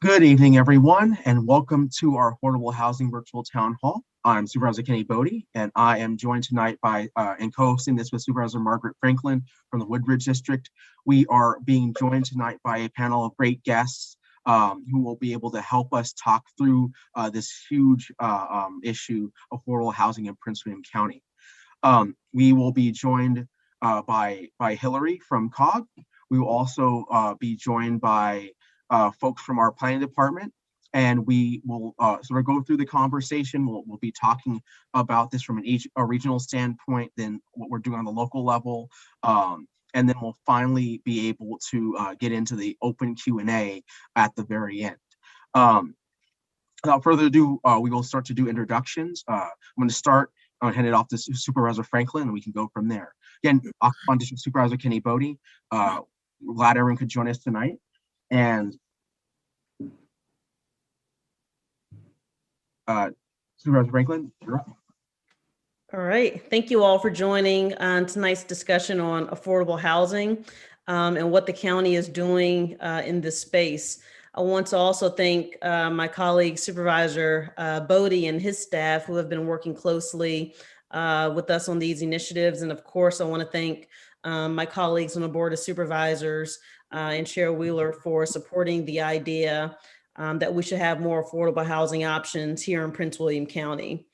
Good evening, everyone, and welcome to our Affordable Housing Virtual Town Hall. I'm Supervisor Boddye, and I am joined tonight by and co-hosting this with Supervisor Margaret Franklin from the Woodbridge District. We are being joined tonight by a panel of great guests who will be able to help us talk through this huge issue of affordable housing in Prince William County. We will be joined by Hillary from COG. We will also be joined by folks from our planning department, and we will sort of go through the conversation. We'll be talking about this from a regional standpoint, then what we're doing on the local level, and then we'll finally be able to get into the open Q&A at the very end. Without further ado, we will start to do introductions. I'm going to start. I'll hand it off to Supervisor Franklin, and we can go from there. Again, on District Supervisor Boddye. Glad everyone could join us tonight. And Supervisor Franklin, you're up. All right. Thank you all for joining on tonight's discussion on affordable housing and what the county is doing in this space. I want to also thank my colleague, Supervisor Boddye, and his staff who have been working closely with us on these initiatives. And of course, I want to thank my colleagues on the Board of Supervisors and Chair Wheeler for supporting the idea that we should have more affordable housing options here in Prince William County.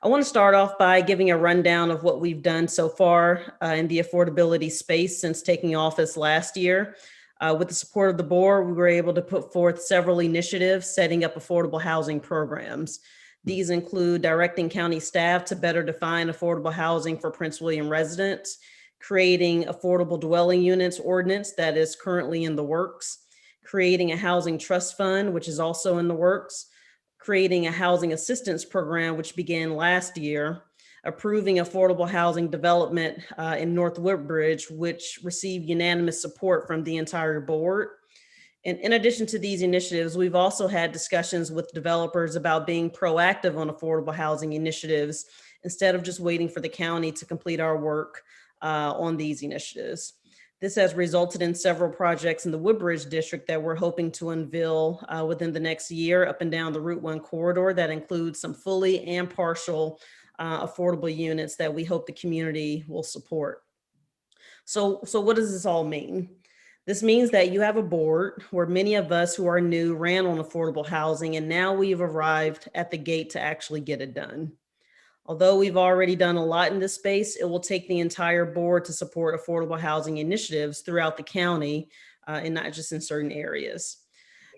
I want to start off by giving a rundown of what we've done so far in the affordability space since taking office last year. With the support of the board, we were able to put forth several initiatives setting up affordable housing programs. These include directing county staff to better define affordable housing for Prince William residents, creating affordable dwelling units ordinance that is currently in the works, creating a housing trust fund, which is also in the works, creating a housing assistance program, which began last year, approving affordable housing development in North Woodbridge, which received unanimous support from the entire board. And in addition to these initiatives, we've also had discussions with developers about being proactive on affordable housing initiatives instead of just waiting for the county to complete our work on these initiatives. This has resulted in several projects in the Woodbridge district that we're hoping to unveil within the next year up and down the Route 1 corridor that includes some fully and partial affordable units that we hope the community will support. So what does this all mean? This means that you have a board where many of us who are new ran on affordable housing, and now we've arrived at the gate to actually get it done. Although we've already done a lot in this space, it will take the entire board to support affordable housing initiatives throughout the county and not just in certain areas.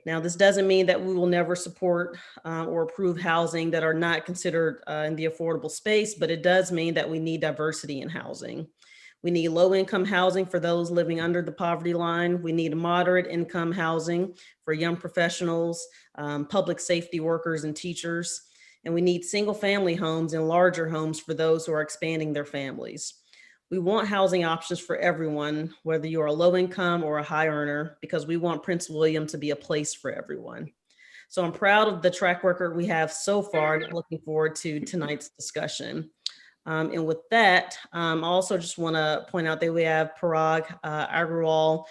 Now, this doesn't mean that we will never support or approve housing that are not considered in the affordable space, but it does mean that we need diversity in housing. We need low-income housing for those living under the poverty line. We need moderate income housing for young professionals, public safety workers, and teachers. And we need single-family homes and larger homes for those who are expanding their families. We want housing options for everyone, whether you're a low income or a high earner, because we want Prince William to be a place for everyone. So I'm proud of the track record we have so far, and looking forward to tonight's discussion. And with that, I also just want to point out that we have Parag Agrawal,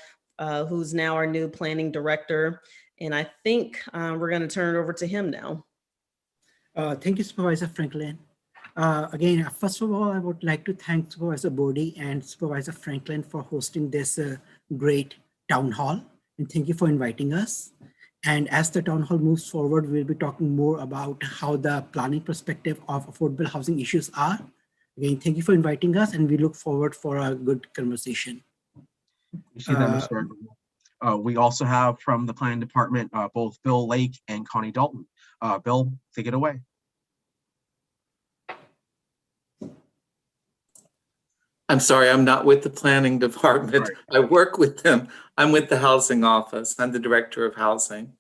who's now our new planning director. And I think we're going to turn it over to him now. Thank you, Supervisor Franklin. Again, first of all, I would like to thank Supervisor Boddye and Supervisor Franklin for hosting this great town hall. And thank you for inviting us. And as the town hall moves forward, we'll be talking more about how the planning perspective of affordable housing issues are. Again, thank you for inviting us, and we look forward for a good conversation. You see that, Mr. We also have from the planning department, both Bill Lake and Connie Dalton. Bill, take it away. I'm sorry, I'm not with the planning department. Right. I work with them. I'm with the housing office. I'm the director of housing.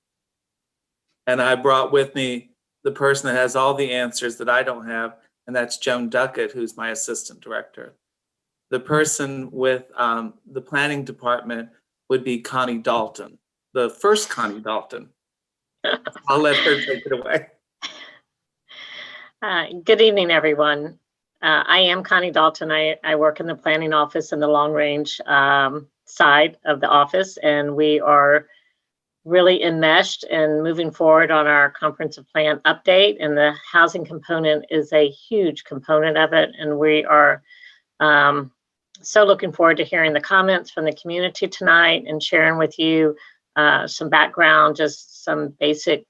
And I brought with me the person that has all the answers that I don't have, and that's Joan Duckett, who's my assistant director. The person with the planning department would be Connie Dalton, the first Connie Dalton. I'll let her take it away. Good evening, everyone. I am Connie Dalton. I work in the planning office in the long range side of the office, and we are really enmeshed and moving forward on our comprehensive plan update, and the housing component is a huge component of it. And we are so looking forward to hearing the comments from the community tonight and sharing with you some background, just some basic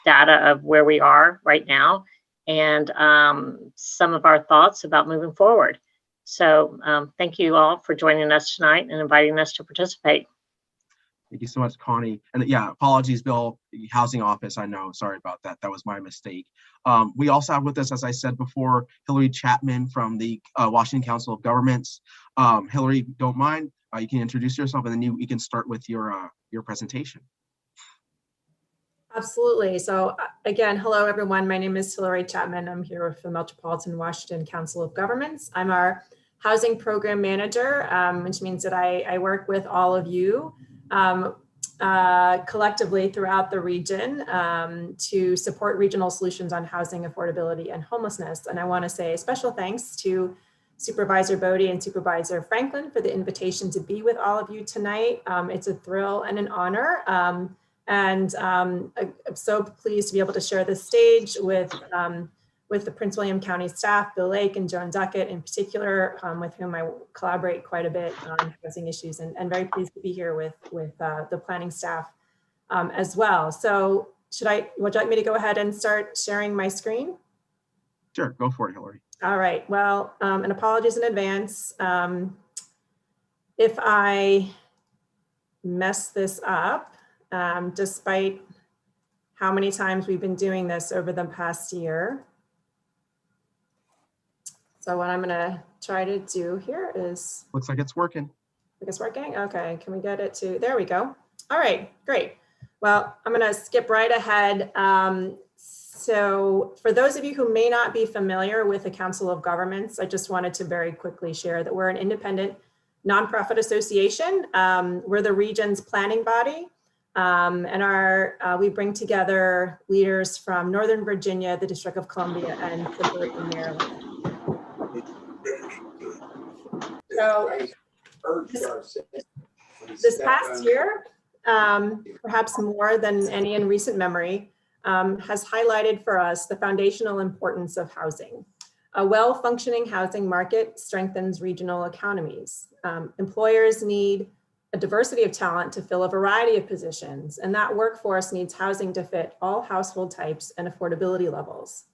data of where we are right now, and some of our thoughts about moving forward. So thank you all for joining us tonight and inviting us to participate. Thank you so much, Connie. And yeah, apologies, Bill, the housing office. I know, sorry about that. That was my mistake. We also have with us, as I said before, Hillary Chapman from the Washington Council of Governments. Hillary, don't mind, you can introduce yourself, and then you can start with your presentation. Absolutely. So again, hello, everyone. My name is Hillary Chapman. I'm here with the Metropolitan Washington Council of Governments. I'm our housing program manager, which means that I work with all of you collectively throughout the region to support regional solutions on housing affordability and homelessness. And I want to say a special thanks to Supervisor Boddye and Supervisor Franklin for the invitation to be with all of you tonight. It's a thrill and an honor. And I'm so pleased to be able to share this stage with the Prince William County staff, Bill Lake and Joan Duckett in particular, with whom I collaborate quite a bit on housing issues, and very pleased to be here with the planning staff as well. So would you like me to go ahead and start sharing my screen? Sure, go for it, Hillary. All right, well, and apologies in advance. If I mess this up, despite how many times we've been doing this over the past year. So what I'm gonna try to do here is. Looks like it's working. I think it's working, okay, can we get it to, there we go. All right, great. Well, I'm gonna skip right ahead. So for those of you who may not be familiar with the Council of Governments, I just wanted to very quickly share that we're an independent nonprofit association. We're the region's planning body. And we bring together leaders from Northern Virginia, the District of Columbia, and suburban Maryland. So this past year, perhaps more than any in recent memory, has highlighted for us the foundational importance of housing. A well-functioning housing market strengthens regional economies. Employers need a diversity of talent to fill a variety of positions, and that workforce needs housing to fit all household types and affordability levels.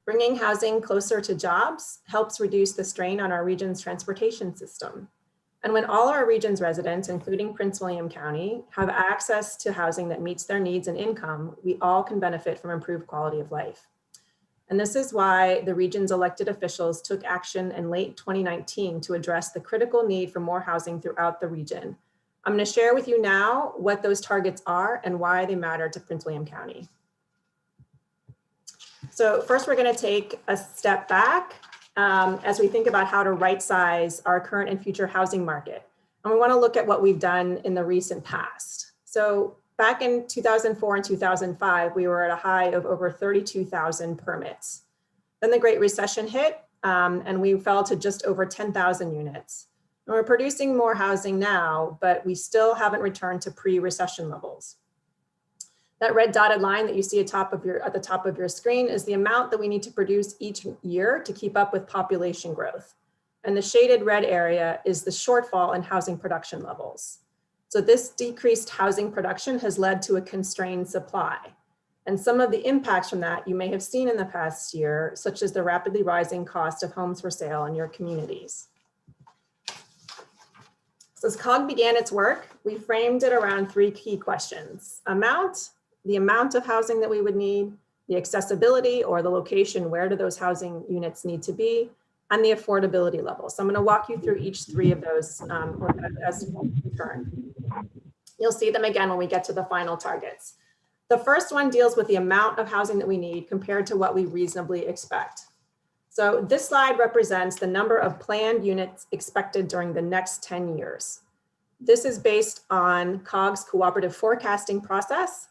Bringing housing closer to jobs helps reduce the strain on our region's transportation system. And when all our region's residents, including Prince William County, have access to housing that meets their needs and income, we all can benefit from improved quality of life. And this is why the region's elected officials took action in late 2019 to address the critical need for more housing throughout the region. I'm going to share with you now what those targets are and why they matter to Prince William County. So first, we're going to take a step back as we think about how to right-size our current and future housing market. And we want to look at what we've done in the recent past. So back in 2004 and 2005, we were at a high of over 32,000 permits. Then the Great Recession hit and we fell to just over 10,000 units. And we're producing more housing now, but we still haven't returned to pre-recession levels. That red dotted line that you see at the top of your screen is the amount that we need to produce each year to keep up with population growth. And the shaded red area is the shortfall in housing production levels. So this decreased housing production has led to a constrained supply. And some of the impacts from that you may have seen in the past year, such as the rapidly rising cost of homes for sale in your communities. So as COG began its work, we framed it around three key questions: the amount of housing that we would need, the accessibility or the location, where do those housing units need to be, and the affordability level. So I'm going to walk you through each three of those as we turn. You'll see them again when we get to the final targets. The first one deals with the amount of housing that we need compared to what we reasonably expect. So this slide represents the number of planned units expected during the next 10 years. This is based on COG's cooperative forecasting process,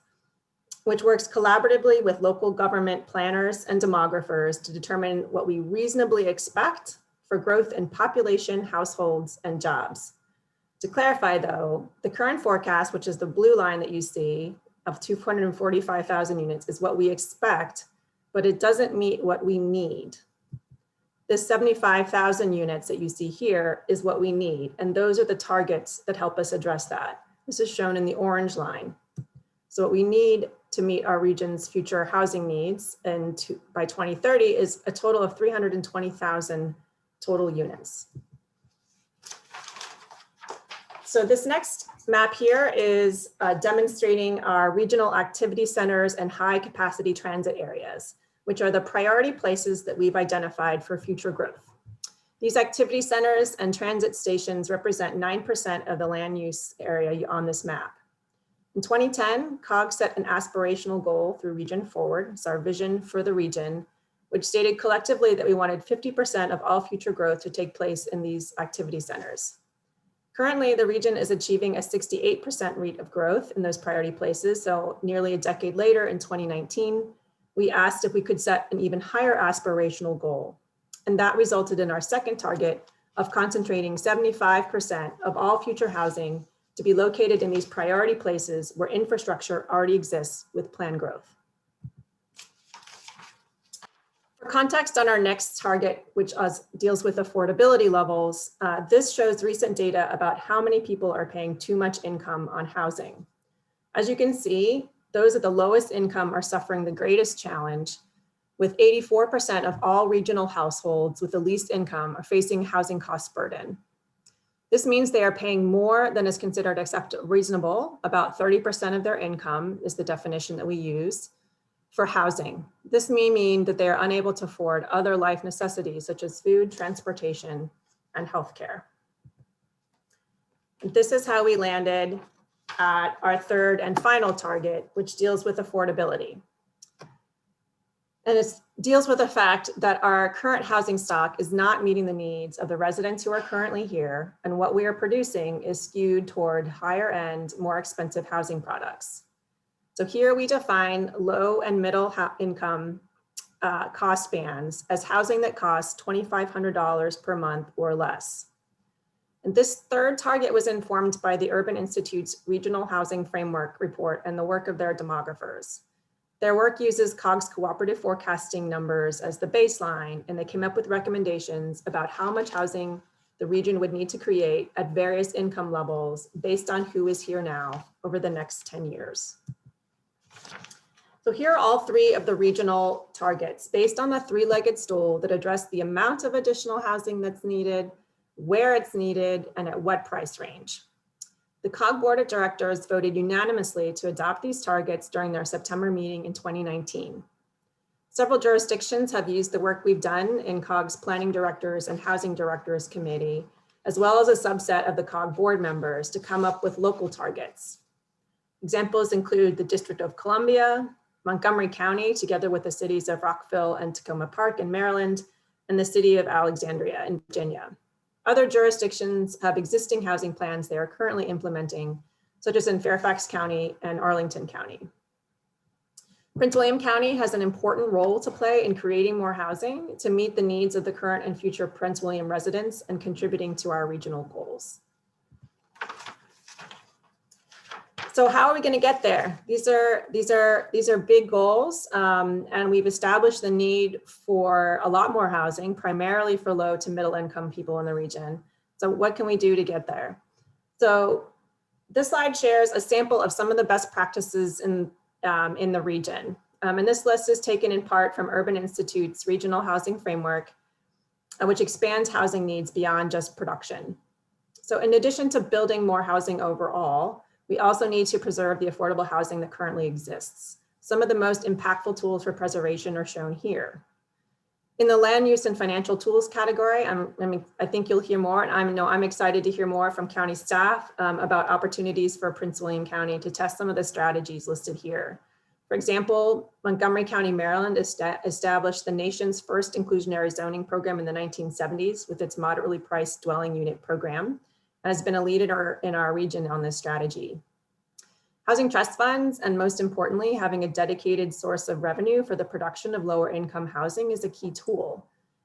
which works collaboratively with local government planners and demographers to determine what we reasonably expect for growth in population, households, and jobs. To clarify though, the current forecast, which is the blue line that you see of 245,000 units, is what we expect, but it doesn't meet what we need. This 75,000 units that you see here is what we need, and those are the targets that help us address that. This is shown in the orange line. So what we need to meet our region's future housing needs and by 2030 is a total of 320,000 total units. So this next map here is demonstrating our regional activity centers and high capacity transit areas, which are the priority places that we've identified for future growth. These activity centers and transit stations represent 9% of the land use area on this map. In 2010, COG set an aspirational goal through Region Forward, it's our vision for the region, which stated collectively that we wanted 50% of all future growth to take place in these activity centers. Currently, the region is achieving a 68% rate of growth in those priority places. So nearly a decade later in 2019, we asked if we could set an even higher aspirational goal. And that resulted in our second target of concentrating 75% of all future housing to be located in these priority places where infrastructure already exists with planned growth. For context on our next target, which deals with affordability levels, this shows recent data about how many people are paying too much income on housing. As you can see, those at the lowest income are suffering the greatest challenge, with 84% of all regional households with the least income are facing housing cost burden. This means they are paying more than is considered reasonable. About 30% of their income is the definition that we use for housing. This may mean that they are unable to afford other life necessities such as food, transportation, and healthcare. This is how we landed at our third and final target, which deals with affordability. And it deals with the fact that our current housing stock is not meeting the needs of the residents who are currently here, and what we are producing is skewed toward higher end, more expensive housing products. So here we define low and middle income cost bands as housing that costs $2,500 per month or less. And this third target was informed by the Urban Institute's Regional Housing Framework report and the work of their demographers. Their work uses COG's cooperative forecasting numbers as the baseline, and they came up with recommendations about how much housing the region would need to create at various income levels based on who is here now over the next 10 years. So here are all three of the regional targets based on the three-legged stool that address the amount of additional housing that's needed, where it's needed, and at what price range. The COG Board of Directors voted unanimously to adopt these targets during their September meeting in 2019. Several jurisdictions have used the work we've done in COG's Planning Directors and Housing Directors Committee, as well as a subset of the COG board members to come up with local targets. Examples include the District of Columbia, Montgomery County, together with the cities of Rockville and Tacoma Park in Maryland, and the city of Alexandria in Virginia. Other jurisdictions have existing housing plans they are currently implementing, such as in Fairfax County and Arlington County. Prince William County has an important role to play in creating more housing to meet the needs of the current and future Prince William residents and contributing to our regional goals. So how are we going to get there? These are big goals, and we've established the need for a lot more housing, primarily for low to middle income people in the region. So what can we do to get there? So this slide shares a sample of some of the best practices in the region. And this list is taken in part from Urban Institute's Regional Housing Framework, which expands housing needs beyond just production. So in addition to building more housing overall, we also need to preserve the affordable housing that currently exists. Some of the most impactful tools for preservation are shown here. In the land use and financial tools category, I think you'll hear more, and I'm excited to hear more from county staff about opportunities for Prince William County to test some of the strategies listed here. For example, Montgomery County, Maryland established the nation's first inclusionary zoning program in the 1970s with its moderately priced dwelling unit program, and has been a leader in our region on this strategy. Housing trust funds, and most importantly, having a dedicated source of revenue for the production of lower income housing is a key tool.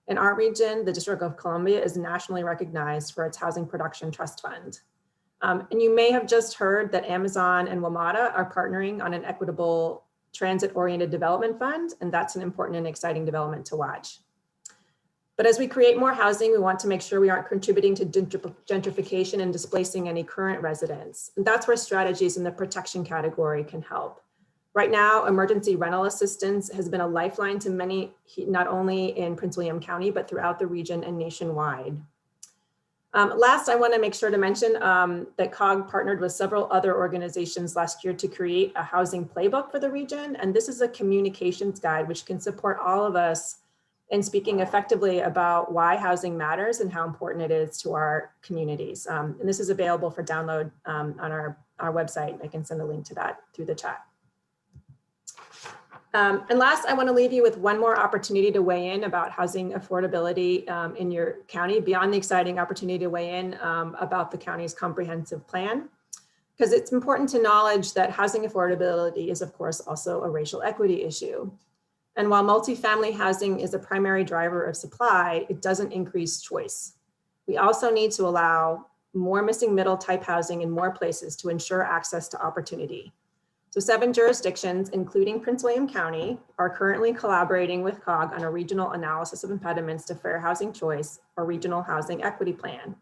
In our region, the District of Columbia is nationally recognized for its housing production trust fund. And you may have just heard that Amazon and WMATA are partnering on an equitable transit-oriented development fund, and that's an important and exciting development to watch. But as we create more housing, we want to make sure we aren't contributing to gentrification and displacing any current residents. And that's where strategies in the protection category can help. Right now, emergency rental assistance has been a lifeline to many, not only in Prince William County, but throughout the region and nationwide. Last, I want to make sure to mention that COG partnered with several other organizations last year to create a housing playbook for the region. And this is a communications guide, which can support all of us in speaking effectively about why housing matters and how important it is to our communities. And this is available for download on our website. I can send a link to that through the chat. And last, I want to leave you with one more opportunity to weigh in about housing affordability in your county, beyond the exciting opportunity to weigh in about the county's comprehensive plan, because it's important to acknowledge that housing affordability is, of course, also a racial equity issue. And while multifamily housing is a primary driver of supply, it doesn't increase choice. We also need to allow more missing middle type housing in more places to ensure access to opportunity. So 7 jurisdictions, including Prince William County, are currently collaborating with COG on a regional analysis of impediments to fair housing choice or regional housing equity plan.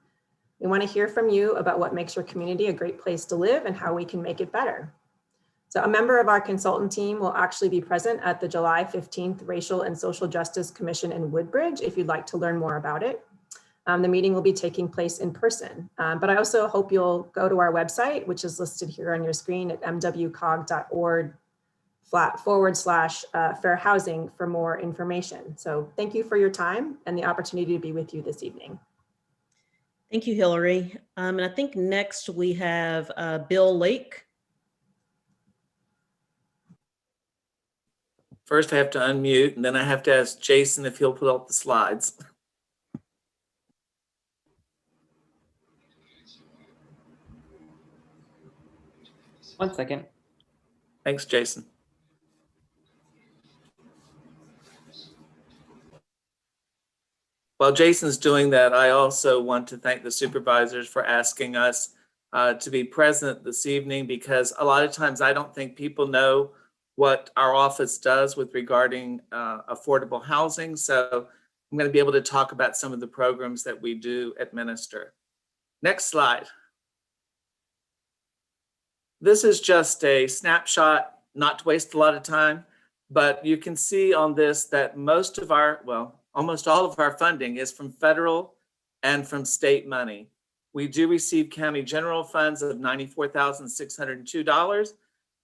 We want to hear from you about what makes your community a great place to live and how we can make it better. So a member of our consultant team will actually be present at the July 15th Racial and Social Justice Commission in Woodbridge if you'd like to learn more about it. The meeting will be taking place in person, but I also hope you'll go to our website, which is listed here on your screen at mwcog.org/fair housing for more information. So thank you for your time and the opportunity to be with you this evening. Thank you, Hillary. And I think next we have Bill Lake. First, I have to unmute, and then I have to ask Jason if he'll put up the slides. One second. Thanks, Jason. While Jason's doing that, I also want to thank the supervisors for asking us to be present this evening, because a lot of times I don't think people know what our office does with regarding affordable housing. So I'm going to be able to talk about some of the programs that we do administer. Next slide. This is just a snapshot, not to waste a lot of time, but you can see on this that most of our, well, almost all of our funding is from federal and from state money. We do receive county general funds of $94,602,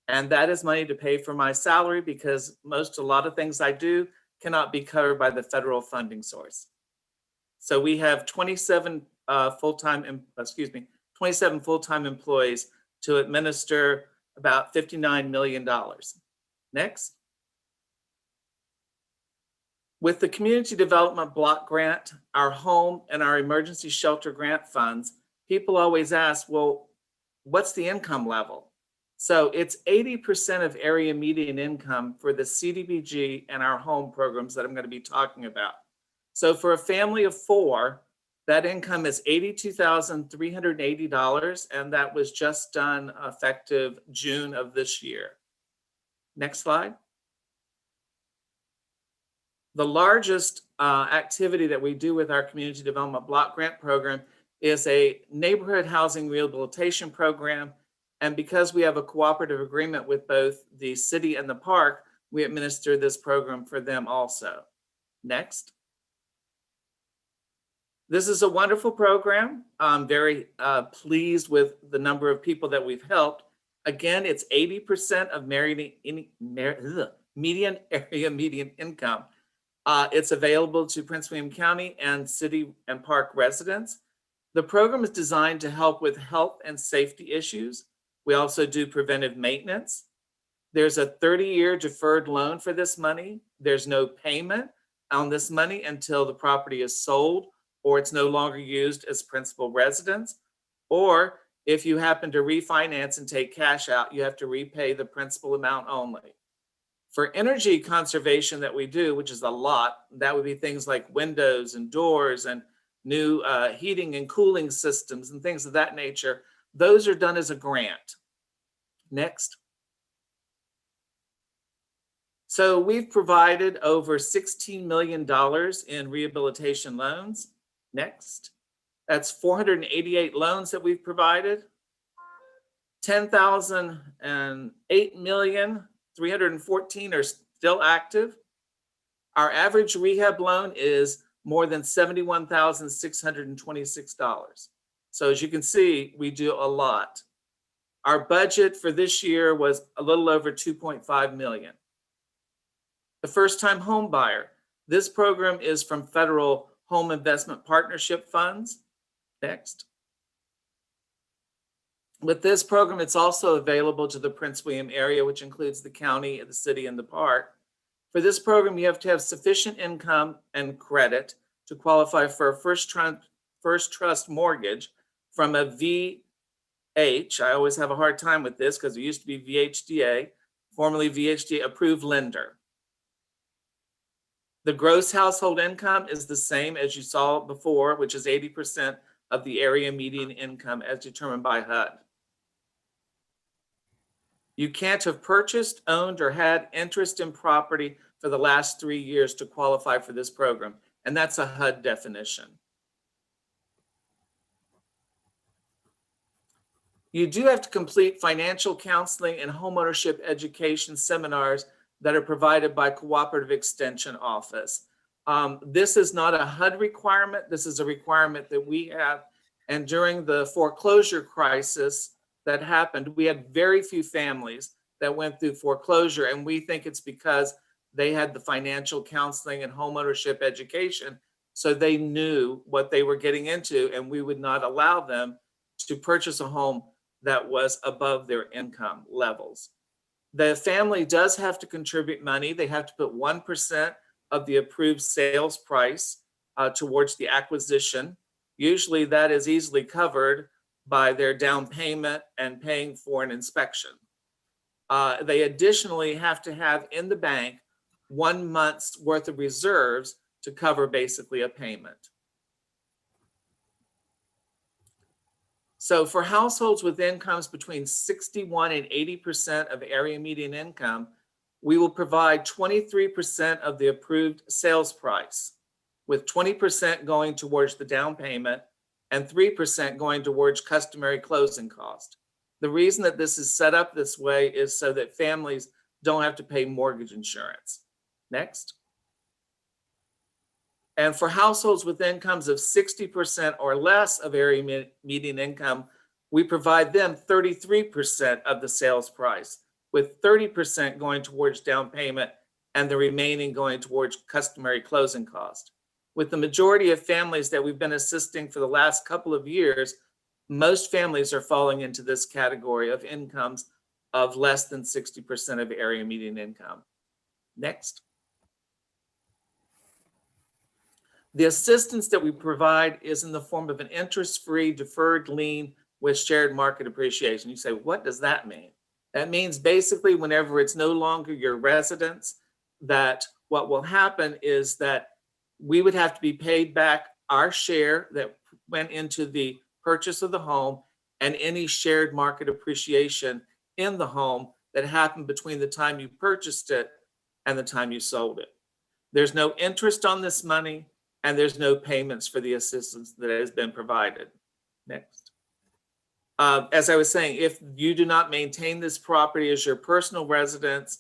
and that is money to pay for my salary, because a lot of things I do cannot be covered by the federal funding source. So we have 27 full-time employees to administer about $59 million. Next. With the Community Development Block Grant, our home and our emergency shelter grant funds, people always ask, well, what's the income level? So it's 80% of area median income for the CDBG and our home programs that I'm going to be talking about. So for a family of 4, that income is $82,380, and that was just done effective June of this year. Next slide. The largest activity that we do with our Community Development Block Grant Program is a neighborhood housing rehabilitation program. And because we have a cooperative agreement with both the city and the park, we administer this program for them also. Next. This is a wonderful program. I'm very pleased with the number of people that we've helped. Again, it's 80% of median area median income. It's available to Prince William County and city and park residents. The program is designed to help with health and safety issues. We also do preventive maintenance. There's a 30-year deferred loan for this money. There's no payment on this money until the property is sold, or it's no longer used as principal residence, or if you happen to refinance and take cash out, you have to repay the principal amount only. For energy conservation that we do, which is a lot, that would be things like windows and doors and new heating and cooling systems and things of that nature. Those are done as a grant. Next. So we've provided over $16 million in rehabilitation loans. Next. That's 488 loans that we've provided. 10,008,314 are still active. Our average rehab loan is more than $71,626. So as you can see, we do a lot. Our budget for this year was a little over 2.5 million. The first-time home buyer. This program is from federal home investment partnership funds. Next. With this program, it's also available to the Prince William area, which includes the county, the city, and the park. For this program, you have to have sufficient income and credit to qualify for a first trust mortgage from a VH. I always have a hard time with this because it used to be VHDA, formerly VHDA approved lender. The gross household income is the same as you saw before, which is 80% of the area median income as determined by HUD. You can't have purchased, owned, or had interest in property for the last 3 years to qualify for this program, and that's a HUD definition. You do have to complete financial counseling and homeownership education seminars that are provided by Cooperative Extension Office. This is not a HUD requirement. This is a requirement that we have. And during the foreclosure crisis that happened, we had very few families that went through foreclosure. And we think it's because they had the financial counseling and homeownership education. So they knew what they were getting into, and we would not allow them to purchase a home that was above their income levels. The family does have to contribute money. They have to put 1% of the approved sales price towards the acquisition. Usually that is easily covered by their down payment and paying for an inspection. They additionally have to have in the bank 1 month's worth of reserves to cover basically a payment. So for households with incomes between 61 and 80% of area median income, we will provide 23% of the approved sales price, with 20% going towards the down payment and 3% going towards customary closing cost. The reason that this is set up this way is so that families don't have to pay mortgage insurance. Next. And for households with incomes of 60% or less of area median income, we provide them 33% of the sales price, with 30% going towards down payment and the remaining going towards customary closing cost. With the majority of families that we've been assisting for the last couple of years, most families are falling into this category of incomes of less than 60% of area median income. Next. The assistance that we provide is in the form of an interest-free deferred lien with shared market appreciation. You say, what does that mean? That means basically whenever it's no longer your residence, that what will happen is that we would have to be paid back our share that went into the purchase of the home and any shared market appreciation in the home that happened between the time you purchased it and the time you sold it. There's no interest on this money, and there's no payments for the assistance that has been provided. Next. As I was saying, if you do not maintain this property as your personal residence,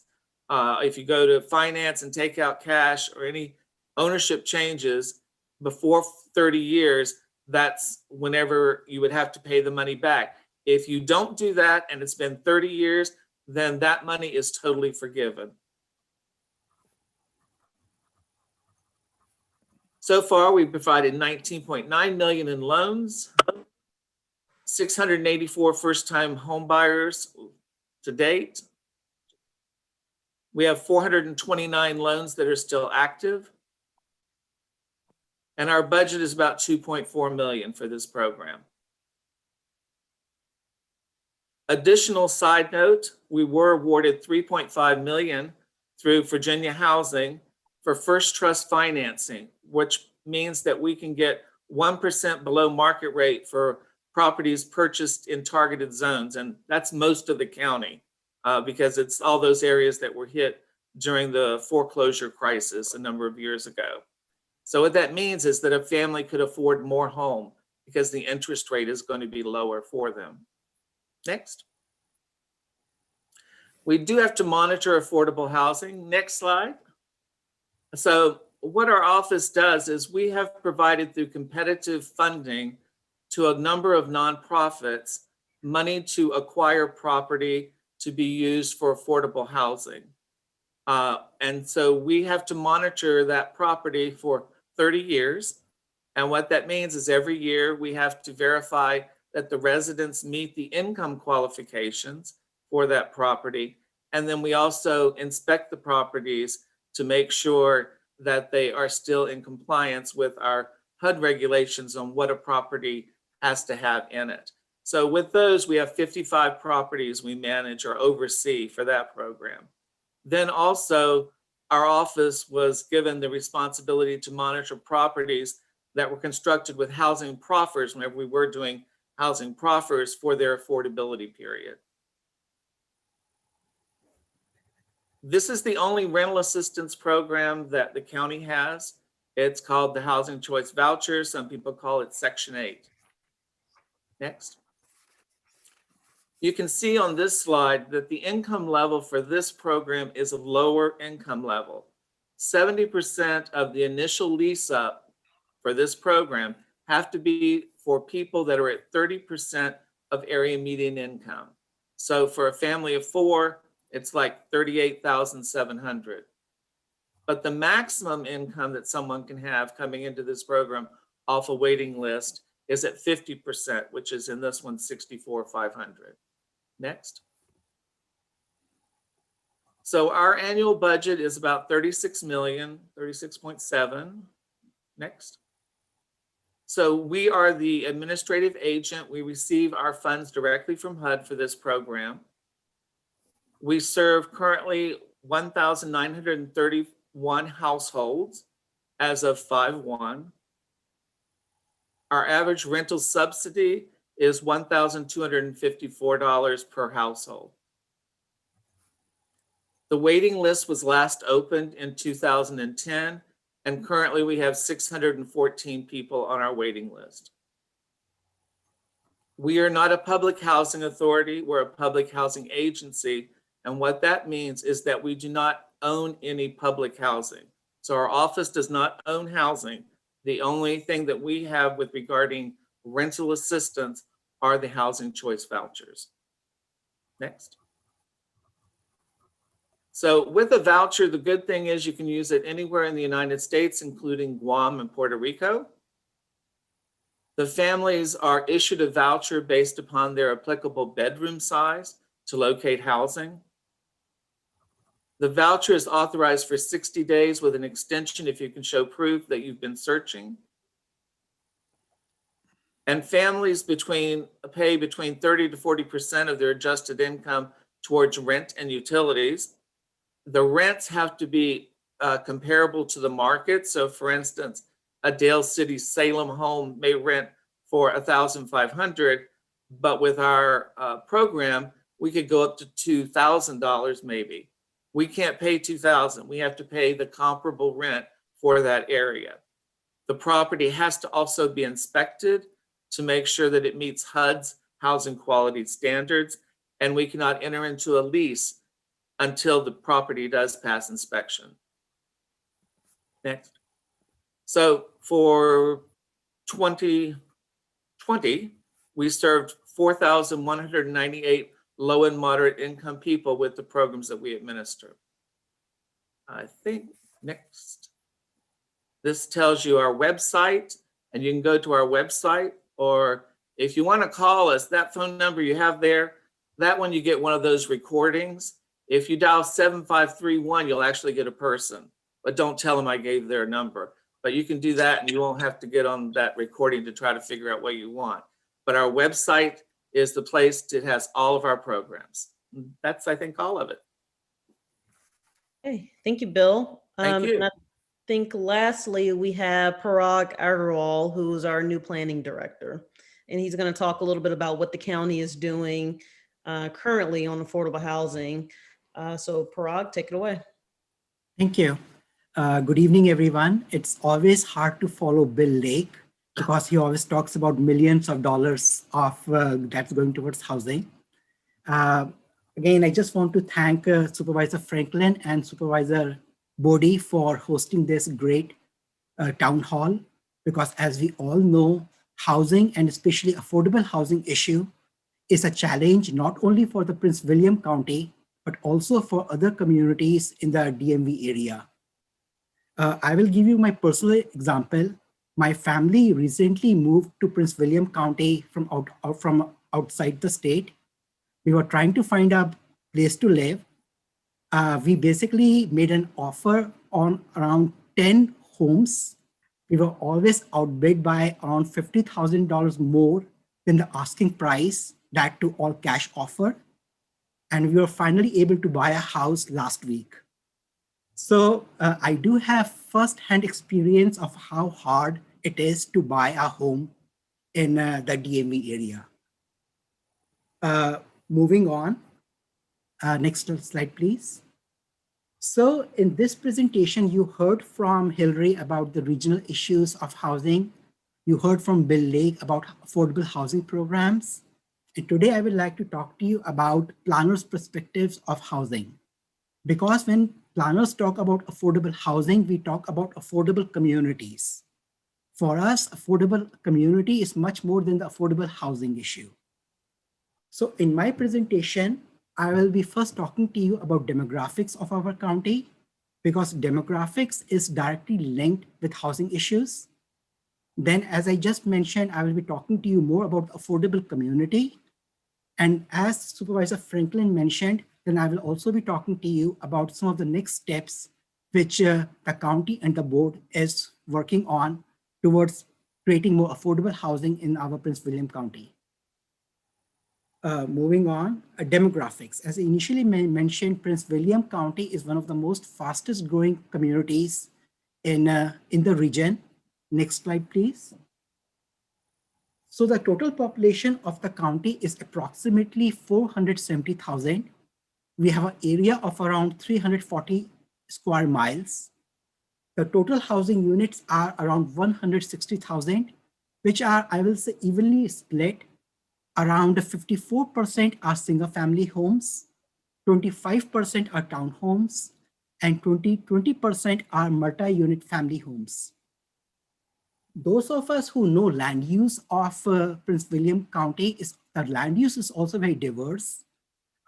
if you go to finance and take out cash or any ownership changes before 30 years, that's whenever you would have to pay the money back. If you don't do that and it's been 30 years, then that money is totally forgiven. So far, we've provided 19.9 million in loans, 684 first-time home buyers to date. We have 429 loans that are still active. And our budget is about 2.4 million for this program. Additional side note, we were awarded 3.5 million through Virginia Housing for first trust financing, which means that we can get 1% below market rate for properties purchased in targeted zones, and that's most of the county because it's all those areas that were hit during the foreclosure crisis a number of years ago. So what that means is that a family could afford more home because the interest rate is going to be lower for them. Next. We do have to monitor affordable housing. Next slide. So what our office does is we have provided through competitive funding to a number of nonprofits money to acquire property to be used for affordable housing. And so we have to monitor that property for 30 years. And what that means is every year we have to verify that the residents meet the income qualifications for that property. And then we also inspect the properties to make sure that they are still in compliance with our HUD regulations on what a property has to have in it. So with those, we have 55 properties we manage or oversee for that program. Then also, our office was given the responsibility to monitor properties that were constructed with housing proffers whenever we were doing housing proffers for their affordability period. This is the only rental assistance program that the county has. It's called the Housing Choice Voucher. Some people call it Section 8. Next. You can see on this slide that the income level for this program is a lower income level. 70% of the initial lease up for this program have to be for people that are at 30% of area median income. So for a family of 4, it's like $38,700. But the maximum income that someone can have coming into this program off a waiting list is at 50%, which is in this one, $64,500. Next. So our annual budget is about 36 million, 36.7. Next. So we are the administrative agent. We receive our funds directly from HUD for this program. We serve currently 1,931 households as of 5/1. Our average rental subsidy is $1,254 per household. The waiting list was last opened in 2010, and currently we have 614 people on our waiting list. We are not a public housing authority, we're a public housing agency, and what that means is that we do not own any public housing. So our office does not own housing. The only thing that we have with regarding rental assistance are the housing choice vouchers. Next. So with a voucher, the good thing is you can use it anywhere in the United States, including Guam and Puerto Rico. The families are issued a voucher based upon their applicable bedroom size to locate housing. The voucher is authorized for 60 days with an extension if you can show proof that you've been searching. And families pay between 30 to 40% of their adjusted income towards rent and utilities. The rents have to be comparable to the market. So for instance, a Dale City Salem home may rent for $1,500, but with our program, we could go up to $2,000 maybe. We can't pay $2,000. We have to pay the comparable rent for that area. The property has to also be inspected to make sure that it meets HUD's housing quality standards, and we cannot enter into a lease until the property does pass inspection. Next. So for 2020, we served 4,198 low and moderate income people with the programs that we administer. I think next. This tells you our website, and you can go to our website, or if you want to call us, that phone number you have there, that one you get one of those recordings. If you dial 7531, you'll actually get a person, but don't tell them I gave their number. But you can do that and you won't have to get on that recording to try to figure out what you want. But our website is the place that has all of our programs. That's, I think, all of it. Okay, thank you, Bill. Thank you. And I think lastly, we have Parag Agarwal, who's our new planning director. and he's going to talk a little bit about what the county is doing currently on affordable housing. So Parag, take it away. Thank you. Good evening, everyone. It's always hard to follow Bill Lake because he always talks about millions of dollars of that's going towards housing. Again, I just want to thank Supervisor Franklin and Supervisor Boddye for hosting this great town hall, because as we all know, housing and especially affordable housing issue is a challenge not only for the Prince William County, but also for other communities in the DMV area. I will give you my personal example. My family recently moved to Prince William County from outside the state. We were trying to find a place to live. We basically made an offer on around 10 homes. We were always outbid by around $50,000 more than the asking price, that to all cash offer. And we were finally able to buy a house last week. So I do have firsthand experience of how hard it is to buy a home in the DMV area. Moving on, next slide, please. So in this presentation, you heard from Hillary about the regional issues of housing. You heard from Bill Lake about affordable housing programs. And today I would like to talk to you about planners' perspectives of housing. Because when planners talk about affordable housing, we talk about affordable communities. For us, affordable community is much more than the affordable housing issue. So in my presentation, I will be first talking to you about demographics of our county, because demographics is directly linked with housing issues. Then, as I just mentioned, I will be talking to you more about affordable community. And as Supervisor Franklin mentioned, then I will also be talking to you about some of the next steps which the county and the board is working on towards creating more affordable housing in our Prince William County. Moving on, demographics. As I initially mentioned, Prince William County is one of the most fastest growing communities in the region. Next slide, please. So the total population of the county is approximately 470,000. We have an area of around 340 square miles. The total housing units are around 160,000, which are, I will say, evenly split. Around 54% are single family homes, 25% are townhomes, and 20% are multi-unit family homes. Those of us who know land use of Prince William County, the land use is also very diverse.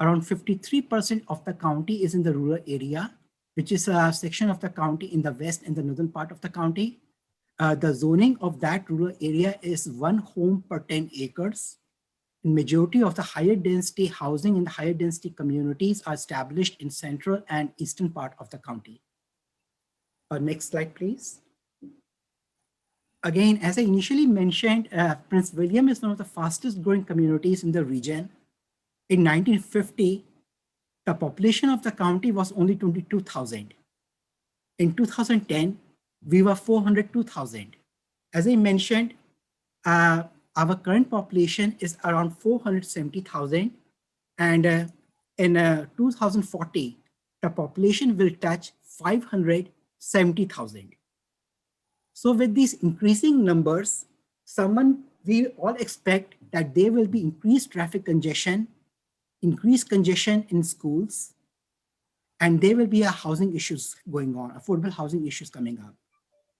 Around 53% of the county is in the rural area, which is a section of the county in the west and the northern part of the county. The zoning of that rural area is 1 home per 10 acres. And majority of the higher density housing in the higher density communities are established in central and eastern part of the county. Next slide, please. Again, as I initially mentioned, Prince William is one of the fastest growing communities in the region. In 1950, the population of the county was only 22,000. In 2010, we were 402,000. As I mentioned, our current population is around 470,000. And in 2040, the population will touch 570,000. So with these increasing numbers, we all expect that there will be increased traffic congestion, increased congestion in schools, and there will be housing issues going on, affordable housing issues coming up.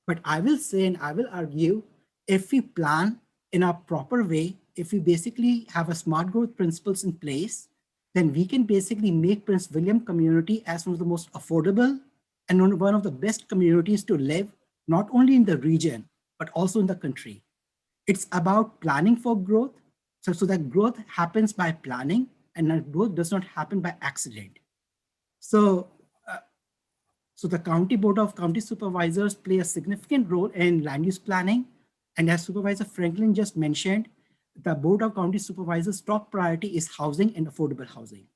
But I will say, and I will argue, if we plan in a proper way, if we basically have a smart growth principles in place, then we can basically make Prince William community as one of the most affordable and one of the best communities to live, not only in the region, but also in the country. It's about planning for growth, so that growth happens by planning, and that growth does not happen by accident. So the County Board of County Supervisors play a significant role in land use planning. And as Supervisor Franklin just mentioned, the Board of County Supervisors' top priority is housing and affordable housing.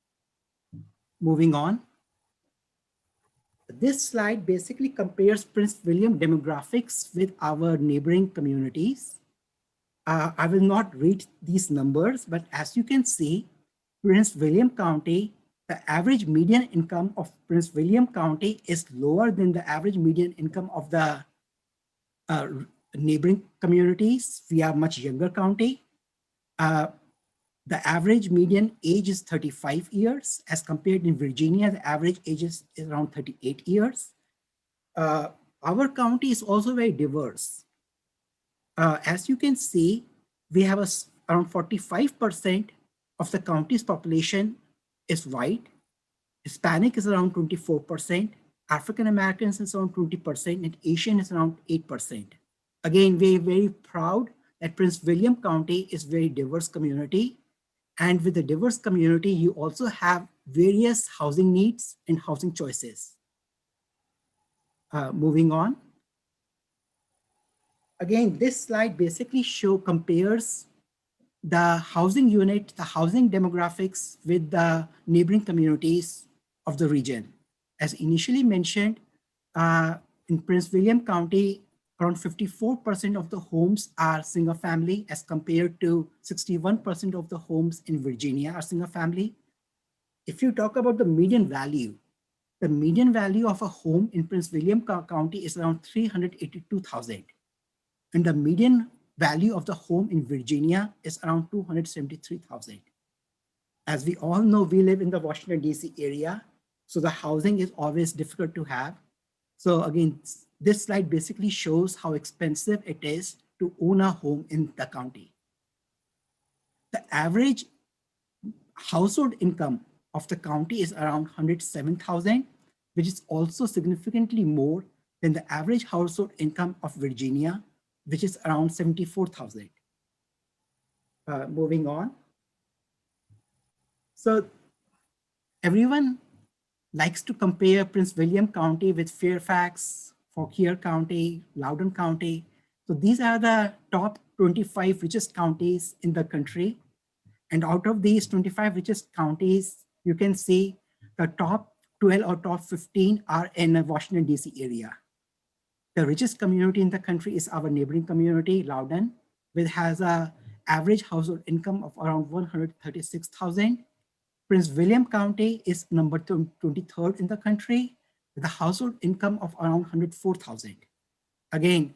Moving on. This slide basically compares Prince William demographics with our neighboring communities. I will not read these numbers, but as you can see, Prince William County, the average median income of Prince William County is lower than the average median income of the neighboring communities. We are much younger county. The average median age is 35 years as compared in Virginia, the average age is around 38 years. Our county is also very diverse. As you can see, we have around 45% of the county's population is white. Hispanic is around 24%. African Americans is around 20%, and Asian is around 8%. Again, we're very proud that Prince William County is very diverse community. And with the diverse community, you also have various housing needs and housing choices. Moving on. Again, this slide basically compares the housing unit, the housing demographics with the neighboring communities of the region. As initially mentioned, in Prince William County, around 54% of the homes are single family as compared to 61% of the homes in Virginia are single family. If you talk about the median value of a home in Prince William County is around $382,000. And the median value of the home in Virginia is around $273,000. As we all know, we live in the Washington, D.C. area, so the housing is always difficult to have. So again, this slide basically shows how expensive it is to own a home in the county. The average household income of the county is around $107,000, which is also significantly more than the average household income of Virginia, which is around $74,000. Moving on. So everyone likes to compare Prince William County with Fairfax, Fauquier County, Loudoun County. So these are the top 25 richest counties in the country. And out of these 25 richest counties, you can see the top 12 or top 15 are in the Washington, D.C. area. The richest community in the country is our neighboring community, Loudoun, which has an average household income of around $136,000. Prince William County is number 23rd in the country with a household income of around $104,000. Again,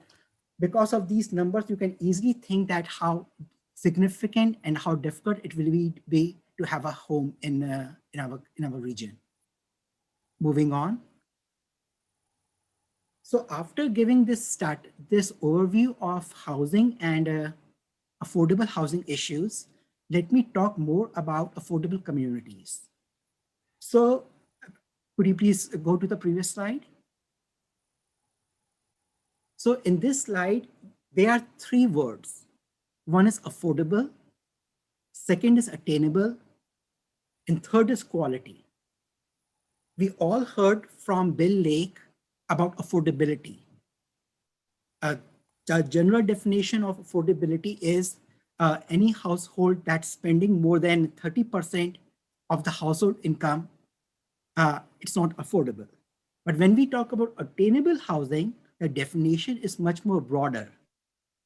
because of these numbers, you can easily think that how significant and how difficult it will be to have a home in our region. Moving on. So after giving this overview of housing and affordable housing issues, let me talk more about affordable communities. So could you please go to the previous slide? So in this slide, there are three words. One is affordable, second is attainable, and third is quality. We all heard from Bill Lake about affordability. The general definition of affordability is any household that's spending more than 30% of the household income, it's not affordable. But when we talk about attainable housing, the definition is much more broader.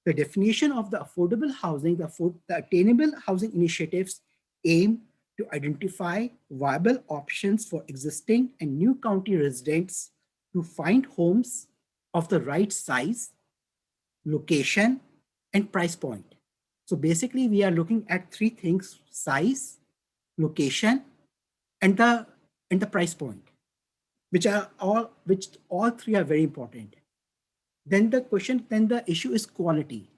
The definition of the affordable housing, the attainable housing initiatives aim to identify viable options for existing and new county residents to find homes of the right size, location, and price point. So basically, we are looking at three things: size, location, and the price point, which all three are very important. Then the issue is quality.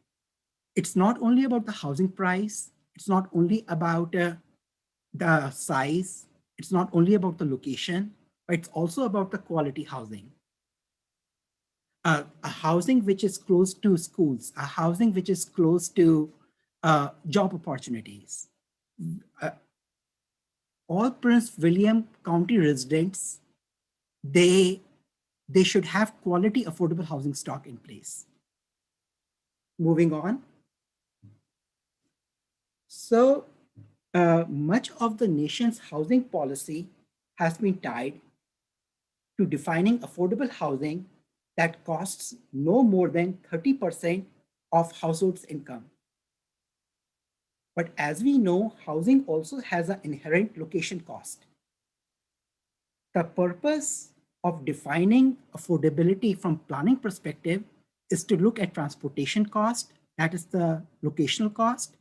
It's not only about the housing price, it's not only about the size, it's not only about the location, but it's also about the quality housing. A housing which is close to schools, a housing which is close to job opportunities. All Prince William County residents, they should have quality affordable housing stock in place. Moving on. So much of the nation's housing policy has been tied to defining affordable housing that costs no more than 30% of households' income. But as we know, housing also has an inherent location cost. The purpose of defining affordability from planning perspective is to look at transportation cost, that is the locational cost,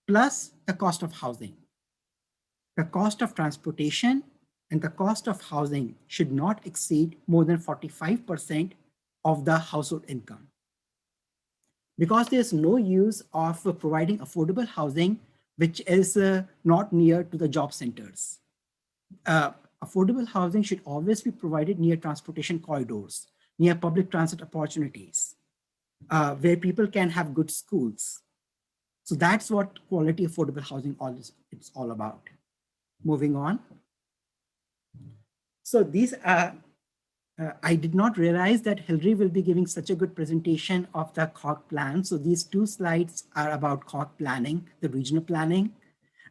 plus the cost of housing. The cost of transportation and the cost of housing should not exceed more than 45% of the household income. Because there's no use of providing affordable housing which is not near to the job centers. Affordable housing should always be provided near transportation corridors, near public transit opportunities, where people can have good schools. So that's what quality affordable housing it's all about. Moving on. So these are, I did not realize that Hilary will be giving such a good presentation of the COG plan. So these two slides are about COG planning, the regional planning.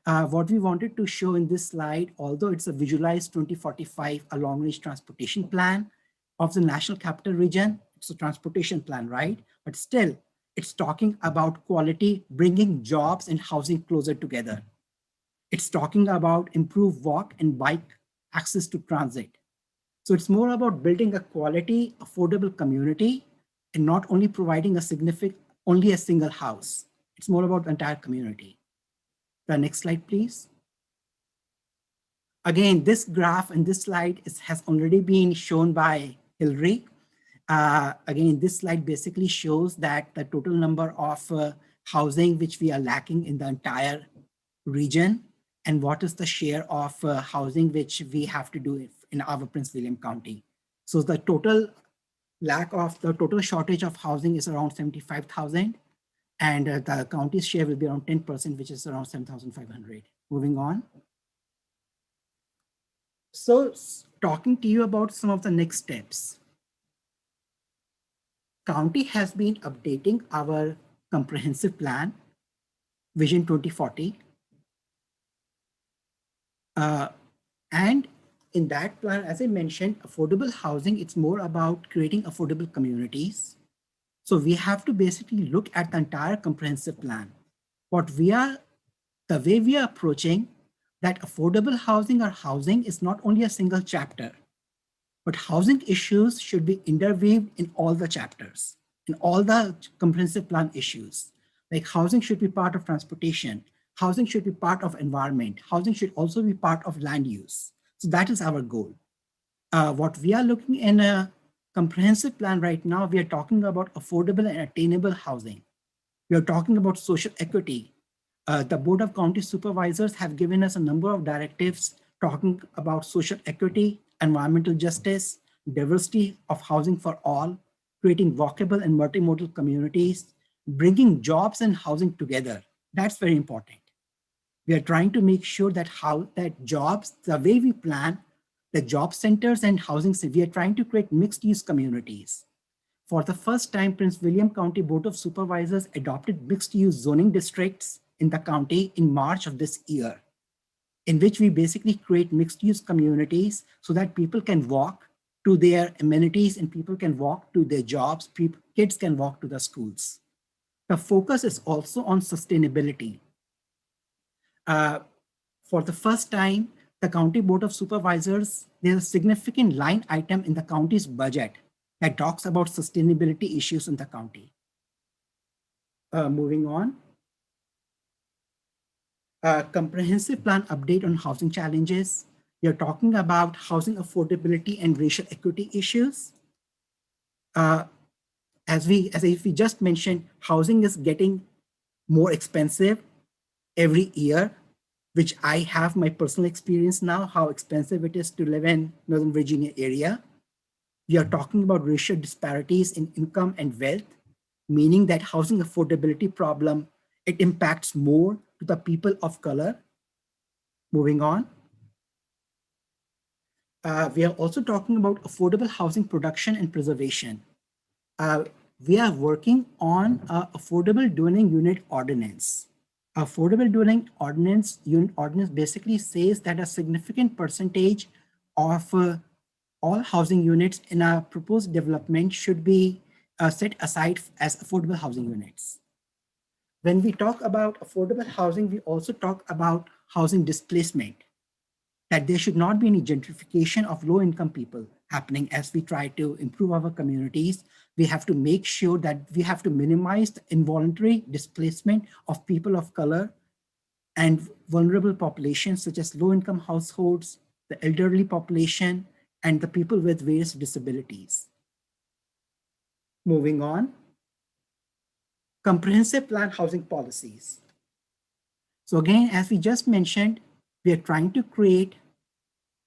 What we wanted to show in this slide, although it's a visualized 2045, a long-range transportation plan of the National Capital Region, it's a transportation plan, right? But still, it's talking about quality, bringing jobs and housing closer together. It's talking about improved walk and bike access to transit. So it's more about building a quality, affordable community and not only providing only a single house. It's more about the entire community. The next slide, please. Again, this graph and this slide has already been shown by Hilary. Again, this slide basically shows that the total number of housing which we are lacking in the entire region and what is the share of housing which we have to do in our Prince William County. So the total shortage of housing is around 75,000. And the county's share will be around 10%, which is around 7,500. Moving on. So talking to you about some of the next steps. County has been updating our comprehensive plan, Vision 2040. And in that plan, as I mentioned, affordable housing, it's more about creating affordable communities. So we have to basically look at the entire comprehensive plan. The way we are approaching that affordable housing or housing is not only a single chapter, but housing issues should be interweaved in all the chapters, in all the comprehensive plan issues. Like housing should be part of transportation, housing should be part of environment, housing should also be part of land use. So that is our goal. What we are looking in a comprehensive plan right now, we are talking about affordable and attainable housing. We are talking about social equity. The Board of County Supervisors have given us a number of directives talking about social equity, environmental justice, diversity of housing for all, creating walkable and multimodal communities, bringing jobs and housing together. That's very important. We are trying to make sure that jobs, the way we plan, the job centers and housing, we are trying to create mixed use communities. For the first time, Prince William County Board of Supervisors adopted mixed use zoning districts in the county in March of this year, in which we basically create mixed use communities so that people can walk to their amenities and people can walk to their jobs, kids can walk to the schools. The focus is also on sustainability. For the first time, the County Board of Supervisors, there's a significant line item in the county's budget that talks about sustainability issues in the county. Moving on. Comprehensive plan update on housing challenges. We are talking about housing affordability and racial equity issues. As we just mentioned, housing is getting more expensive every year, which I have my personal experience now, how expensive it is to live in Northern Virginia area. We are talking about racial disparities in income and wealth, meaning that housing affordability problem, it impacts more to the people of color. Moving on. We are also talking about affordable housing production and preservation. We are working on affordable dwelling unit ordinance. Affordable dwelling unit ordinance basically says that a significant percentage of all housing units in a proposed development should be set aside as affordable housing units. When we talk about affordable housing, we also talk about housing displacement, that there should not be any gentrification of low-income people happening as we try to improve our communities. We have to make sure that we have to minimize the involuntary displacement of people of color and vulnerable populations such as low-income households, the elderly population, and the people with various disabilities. Moving on, comprehensive plan housing policies. So again, as we just mentioned, we are trying to create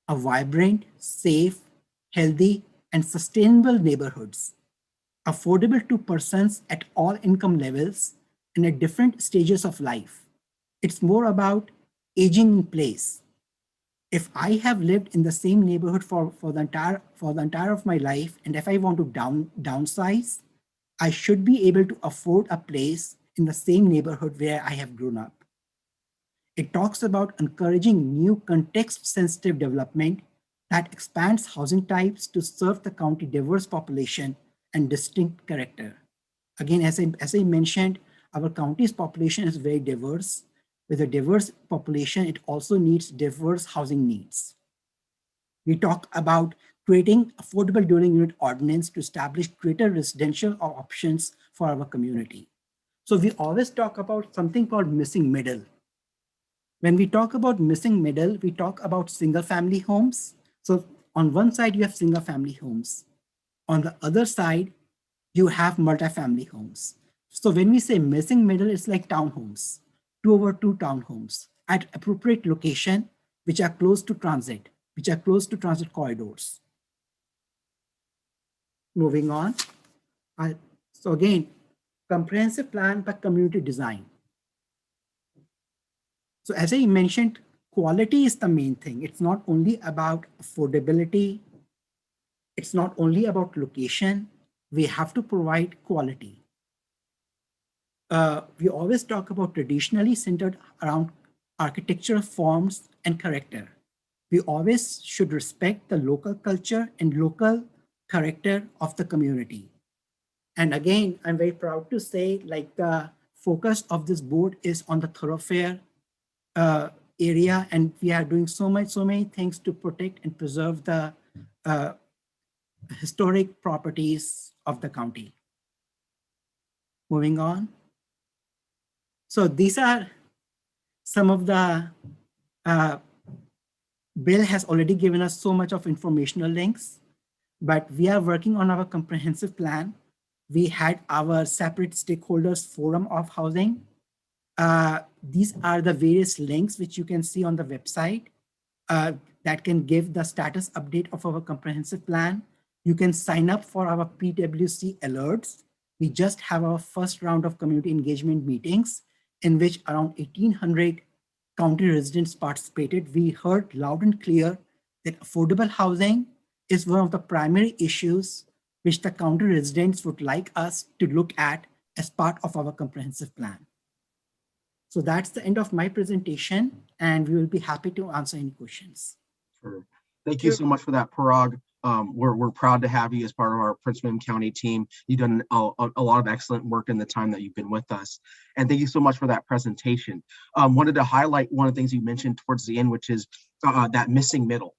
a vibrant, safe, healthy, and sustainable neighborhoods, affordable to persons at all income levels and at different stages of life. It's more about aging in place. If I have lived in the same neighborhood for the entire of my life, and if I want to downsize, I should be able to afford a place in the same neighborhood where I have grown up. It talks about encouraging new context-sensitive development that expands housing types to serve the county diverse population and distinct character. Again, as I mentioned, our county's population is very diverse. With a diverse population, it also needs diverse housing needs. We talk about creating affordable dwelling unit ordinance to establish greater residential options for our community. So we always talk about something called missing middle. When we talk about missing middle, we talk about single family homes. So on one side, you have single family homes. On the other side, you have multifamily homes. So when we say missing middle, it's like townhomes, 2/2 townhomes at appropriate location, which are close to transit corridors. Moving on. So again, comprehensive plan by community design. So as I mentioned, quality is the main thing. It's not only about affordability. It's not only about location. We have to provide quality. We always talk about traditionally centered around architectural forms and character. We always should respect the local culture and local character of the community. And again, I'm very proud to say, like, the focus of this board is on the thoroughfare area, and we are doing so many things to protect and preserve the historic properties of the county. Moving on. So these are some of the, Bill has already given us so much of informational links, but we are working on our comprehensive plan. We had our separate stakeholders forum of housing. These are the various links which you can see on the website that can give the status update of our comprehensive plan. You can sign up for our PWC alerts. We just have our first round of community engagement meetings in which around 1,800 county residents participated. We heard loud and clear that affordable housing is one of the primary issues which the county residents would like us to look at as part of our comprehensive plan. So that's the end of my presentation, and we will be happy to answer any questions. Sure. Thank you so much for that, Parag. We're proud to have you as part of our Prince William County team. You've done a lot of excellent work in the time that you've been with us. And thank you so much for that presentation. Wanted to highlight one of the things you mentioned towards the end, which is that missing middle.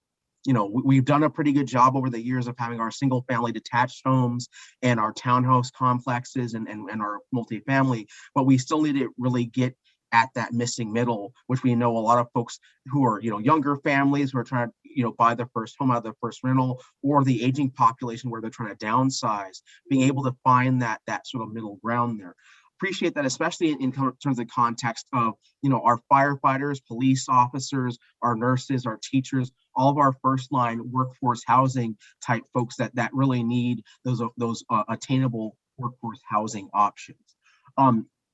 You know, we've done a pretty good job over the years of having our single family detached homes and our townhouse complexes and our multifamily, but we still need to really get at that missing middle, which we know a lot of folks who are, younger families who are trying to, buy their first home out of their first rental, or the aging population where they're trying to downsize, being able to find that sort of middle ground there. Appreciate that, especially in terms of context of, our firefighters, police officers, our nurses, our teachers, all of our first line workforce housing type folks that really need those attainable workforce housing options.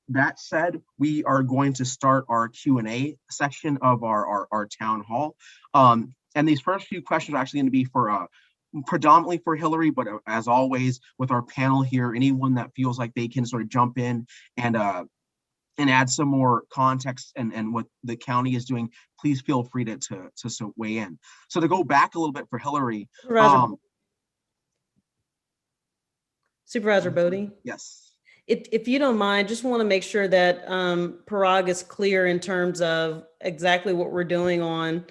That said, we are going to start our Q&A section of our town hall. And these first few questions are actually going to be for predominantly for Hillary, but as always with our panel here, anyone that feels like they can sort of jump in and add some more context and what the county is doing, please feel free to weigh in. So to go back a little bit for Hillary. Supervisor Boddye. Yes. If you don't mind, just want to make sure that Parag is clear in terms of exactly what we're doing on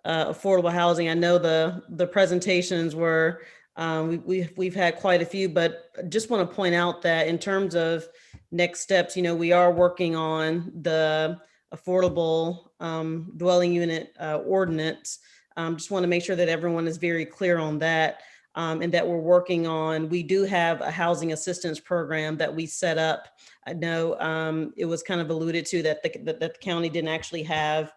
affordable housing. I know the presentations were, we've had quite a few, but just want to point out that in terms of next steps, we are working on the affordable dwelling unit ordinance. Just want to make sure that everyone is very clear on that. And that we're working on. We do have a housing assistance program that we set up. I know it was kind of alluded to that the county didn't actually have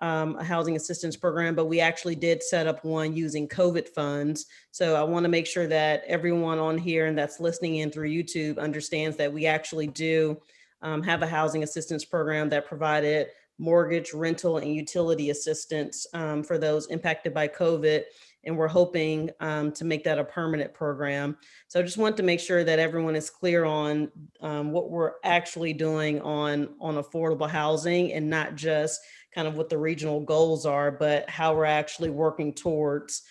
a housing assistance program, but we actually did set up one using COVID funds. So I want to make sure that everyone on here and that's listening in through YouTube understands that we actually do have a housing assistance program that provided mortgage, rental, and utility assistance for those impacted by COVID. And we're hoping to make that a permanent program. So I just want to make sure that everyone is clear on what we're actually doing on affordable housing, and not just kind of what the regional goals are, but how we're actually working towards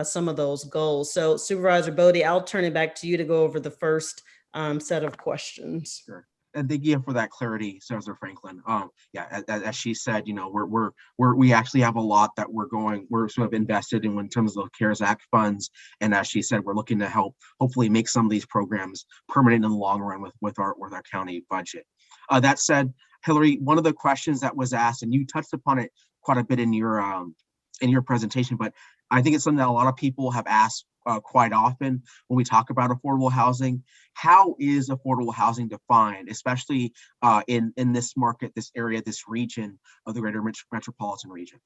some of those goals. So Supervisor Boddye, I'll turn it back to you to go over the first set of questions. Sure. And thank you for that clarity, Supervisor Franklin. Yeah, as she said, we actually have a lot that we're sort of invested in terms of the CARES Act funds. And as she said, we're looking to help hopefully make some of these programs permanent in the long run with our county budget. That said, Hillary, one of the questions that was asked, and you touched upon it quite a bit in your presentation, but I think it's something that a lot of people have asked quite often when we talk about affordable housing. How is affordable housing defined, especially in this market, this area, this region of the greater metropolitan region?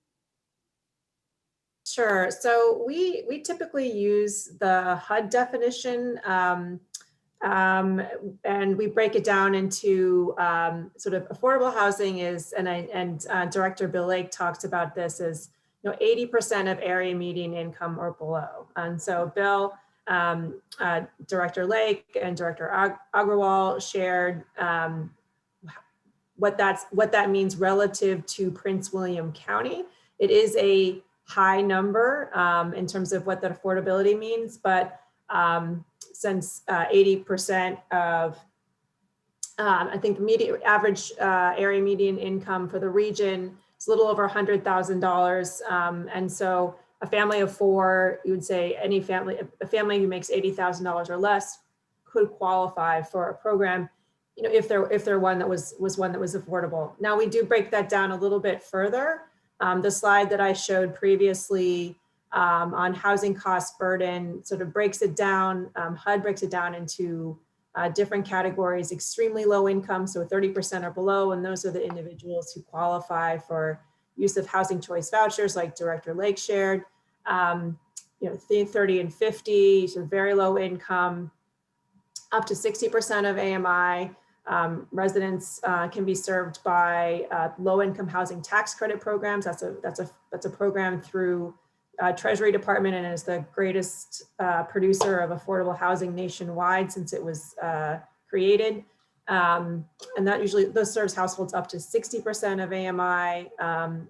Sure. So we typically use the HUD definition, and we break it down into sort of affordable housing is, and Director Bill Lake talked about this as 80% of area median income or below. And so Bill, Director Lake, and Director Agrawal shared what that means relative to Prince William County. It is a high number in terms of what that affordability means, but since 80% of I think the average area median income for the region is a little over $100,000. And so a family of four, you would say a family who makes $80,000 or less could qualify for a program, if they're one that was one that was affordable. Now we do break that down a little bit further. The slide that I showed previously on housing cost burden sort of breaks it down. HUD breaks it down into different categories: extremely low income, so 30% or below, and those are the individuals who qualify for use of housing choice vouchers like Director Lake shared. 30 and 50, so very low income, up to 60% of AMI. Residents can be served by low income housing tax credit programs. That's a program through Treasury Department, and is the greatest producer of affordable housing nationwide since it was created. And that usually, those serves households up to 60% of AMI.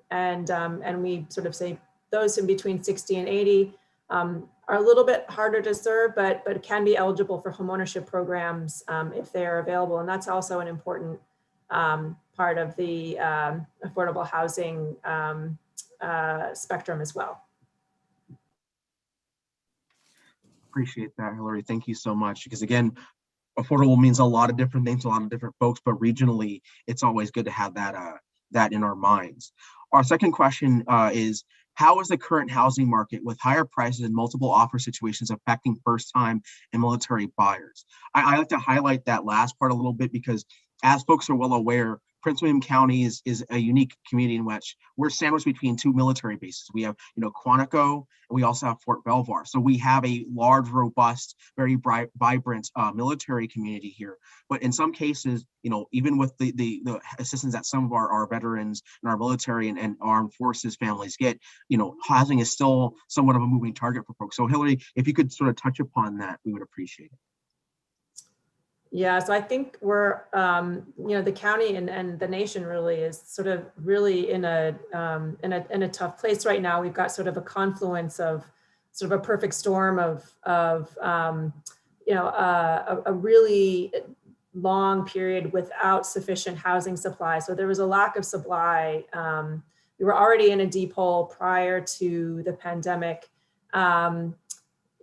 And we sort of say those in between 60 and 80 are a little bit harder to serve, but can be eligible for homeownership programs if they are available. And that's also an important part of the affordable housing spectrum as well. Appreciate that, Hillary. Thank you so much. Because again, affordable means a lot of different things, a lot of different folks, but regionally, it's always good to have that in our minds. Our second question is, how is the current housing market with higher prices and multiple offer situations affecting first-time and military buyers? I like to highlight that last part a little bit because, as folks are well aware, Prince William County is a unique community in which we're sandwiched between two military bases. We have, Quantico, and we also have Fort Belvoir. So we have a large, robust, very vibrant military community here. But in some cases, even with the assistance that some of our veterans and our military and armed forces families get, housing is still somewhat of a moving target for folks. So Hillary, if you could sort of touch upon that, we would appreciate it. Yeah, so I think we're, the county and the nation really is sort of really in a tough place right now. We've got sort of a confluence of sort of a perfect storm of a really long period without sufficient housing supply. So there was a lack of supply. We were already in a deep hole prior to the pandemic. The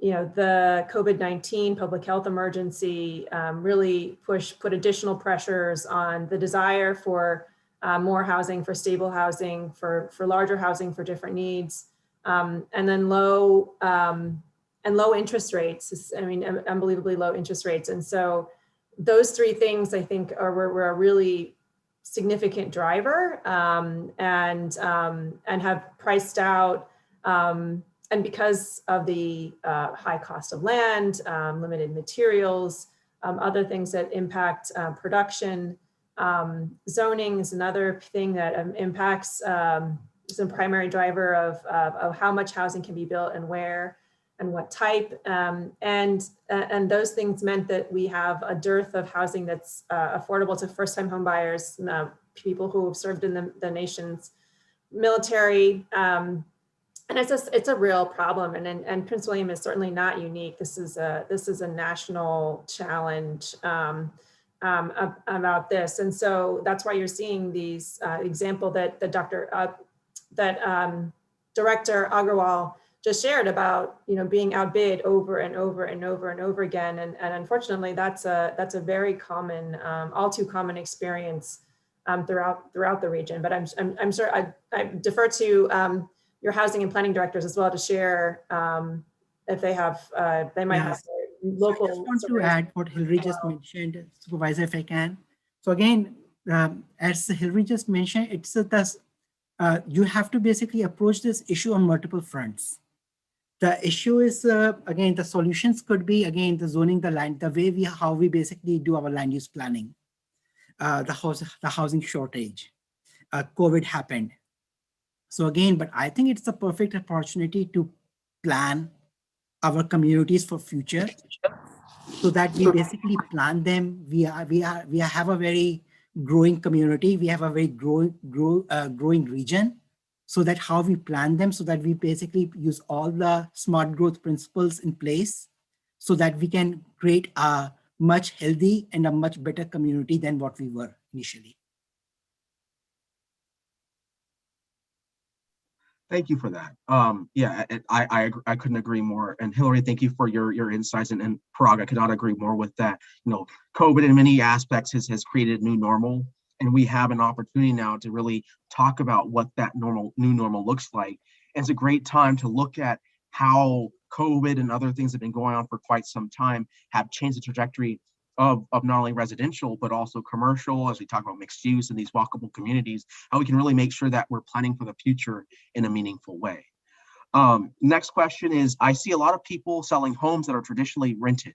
COVID-19 public health emergency really put additional pressures on the desire for more housing, for stable housing, for larger housing for different needs, and then low interest rates. I mean, unbelievably low interest rates. And so those three things, I think, were a really significant driver, and have priced out. And because of the high cost of land, limited materials, other things that impact production, zoning is another thing that impacts, is a primary driver of how much housing can be built and where and what type. And those things meant that we have a dearth of housing that's affordable to first-time home buyers, people who have served in the nation's military. And it's a real problem, and Prince William is certainly not unique. This is a national challenge about this, and so that's why you're seeing these example that Director Agrawal just shared about, being outbid over and over and over and over again, and unfortunately that's a very common, all too common experience throughout the region. But I'm sure I defer to your housing and planning directors as well to share if they have, they might have local. So I just want to add what Hillary just mentioned, Supervisor, if I can. So again, as Hillary just mentioned, it's you have to basically approach this issue on multiple fronts. The issue is, again, the solutions could be, again, the zoning, the land, the way how we basically do our land use planning, the housing shortage, COVID happened. So again, but I think it's a perfect opportunity to plan our communities for future, so that we basically plan them. We have a very growing community. We have a very growing region, so that how we plan them, so that we basically use all the smart growth principles in place, so that we can create a much healthy and a much better community than what we were initially. Thank you for that. Yeah, I couldn't agree more. And Hillary, thank you for your insights. And Parag, I could not agree more with that. COVID in many aspects has created a new normal, and we have an opportunity now to really talk about what that new normal looks like. And it's a great time to look at how COVID and other things that have been going on for quite some time have changed the trajectory of not only residential, but also commercial, as we talk about mixed use in these walkable communities, how we can really make sure that we're planning for the future in a meaningful way. Next question is, I see a lot of people selling homes that are traditionally rented.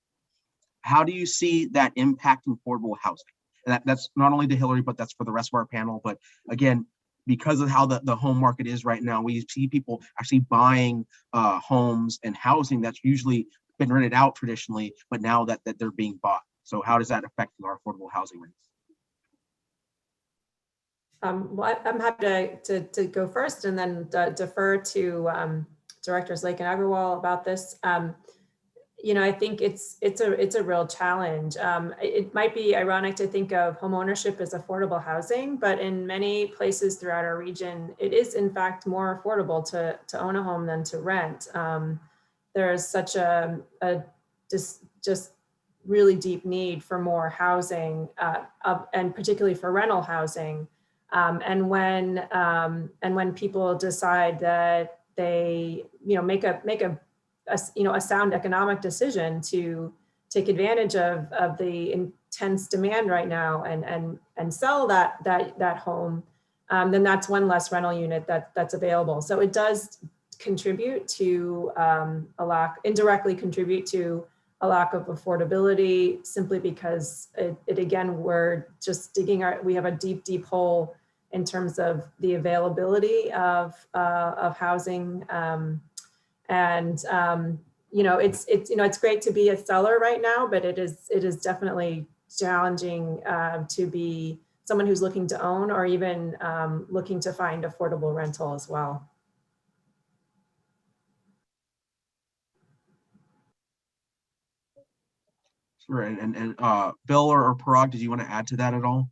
How do you see that impacting affordable housing? And that's not only to Hillary, but that's for the rest of our panel. But again, because of how the home market is right now, we see people actually buying homes and housing that's usually been rented out traditionally, but now that they're being bought. So how does that affect our affordable housing rates? Well, I'm happy to go first and then defer to Directors Lake and Agrawal about this. I think it's a real challenge. It might be ironic to think of home ownership as affordable housing, but in many places throughout our region, it is in fact more affordable to own a home than to rent. There is such a just really deep need for more housing, and particularly for rental housing. And when people decide that they, make a sound economic decision to take advantage of the intense demand right now and sell that home, then that's one less rental unit that's available. So it does contribute to indirectly contribute to a lack of affordability, simply because it again, we're just we have a deep hole in terms of the availability of housing. It's great to be a seller right now, but it is definitely challenging to be someone who's looking to own, or even looking to find affordable rental as well. Sure. And Bill or Parag, did you want to add to that at all?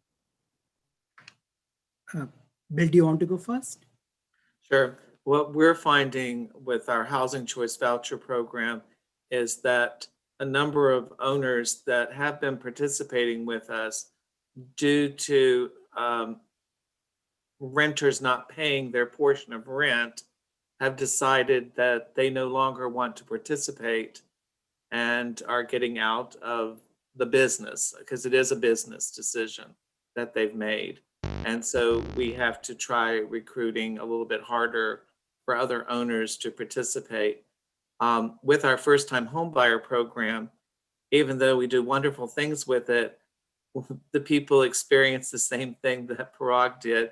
Bill, do you want to go first? Sure. What we're finding with our housing choice voucher program is that a number of owners that have been participating with us due to renters not paying their portion of rent have decided that they no longer want to participate and are getting out of the business, because it is a business decision that they've made. And so we have to try recruiting a little bit harder for other owners to participate. With our first-time homebuyer program, even though we do wonderful things with it, the people experience the same thing that Parag did,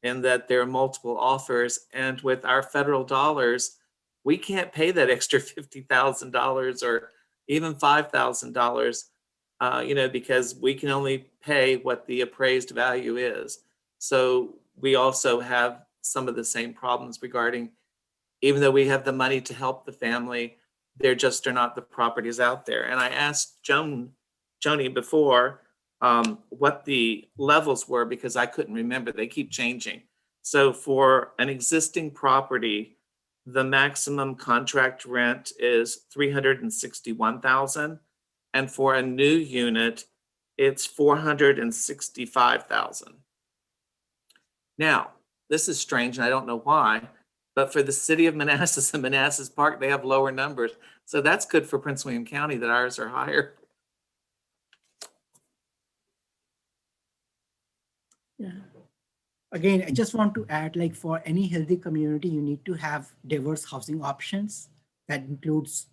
in that there are multiple offers. And with our federal dollars, we can't pay that extra $50,000 or even $5,000, because we can only pay what the appraised value is. So we also have some of the same problems regarding, even though we have the money to help the family, there just are not the properties out there. And I asked Joni before what the levels were, because I couldn't remember. They keep changing. So for an existing property, the maximum contract rent is $361,000, and for a new unit, it's $465,000. Now, this is strange, and I don't know why, but for the city of Manassas and Manassas Park, they have lower numbers. So that's good for Prince William County that ours are higher. Yeah. Again, I just want to add, like, for any healthy community, you need to have diverse housing options. That includes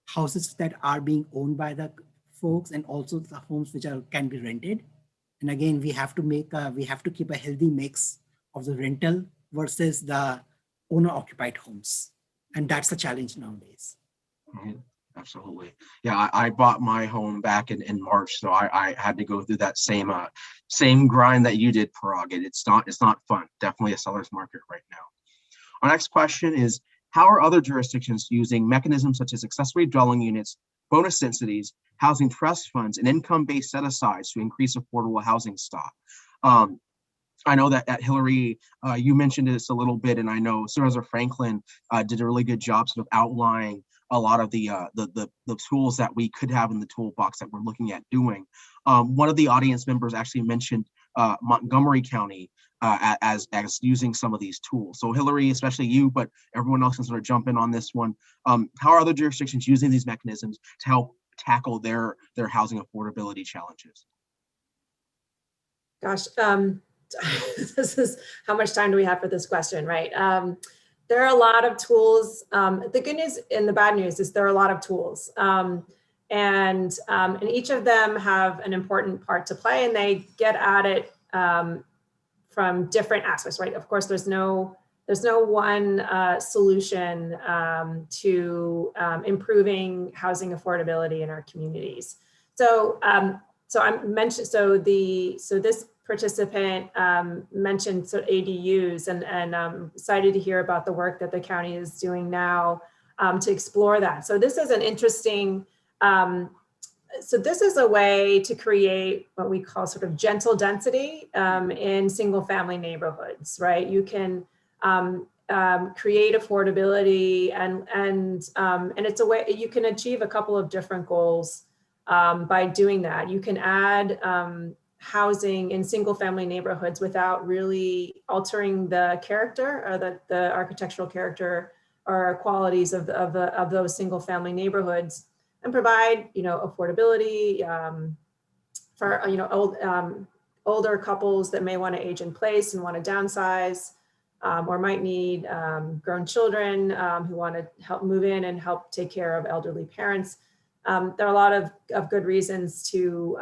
houses that are being owned by the folks, and also the homes which can be rented. And again, we have to keep a healthy mix of the rental versus the owner-occupied homes, and that's the challenge nowadays. Mhm. Absolutely. Yeah, I bought my home back in March, so I had to go through that same grind that you did, Parag. It's not fun. Definitely a seller's market right now. Our next question is, how are other jurisdictions using mechanisms such as accessory dwelling units, bonus densities, housing trust funds, and income-based set-asides to increase affordable housing stock? I know that at Hillary, you mentioned this a little bit, and I know Supervisor Franklin did a really good job sort of outlining a lot of the tools that we could have in the toolbox that we're looking at doing. One of the audience members actually mentioned Montgomery County as using some of these tools. So Hillary, especially you, but everyone else can sort of jump in on this one. How are other jurisdictions using these mechanisms to help tackle their housing affordability challenges? Gosh, this is, how much time do we have for this question, right? There are a lot of tools. The good news and the bad news is there are a lot of tools. And each of them have an important part to play, and they get at it from different aspects, right? Of course, there's no one solution to improving housing affordability in our communities. So this participant mentioned ADUs, and I'm excited to hear about the work that the county is doing now to explore that. So this is an interesting, so this is a way to create what we call sort of gentle density in single family neighborhoods, right? You can create affordability, and it's a way you can achieve a couple of different goals by doing that. You can add housing in single family neighborhoods without really altering the character or the architectural character or qualities of those single family neighborhoods, and provide affordability for older couples that may want to age in place and want to downsize, or might need grown children who want to help move in and help take care of elderly parents. There are a lot of good reasons to,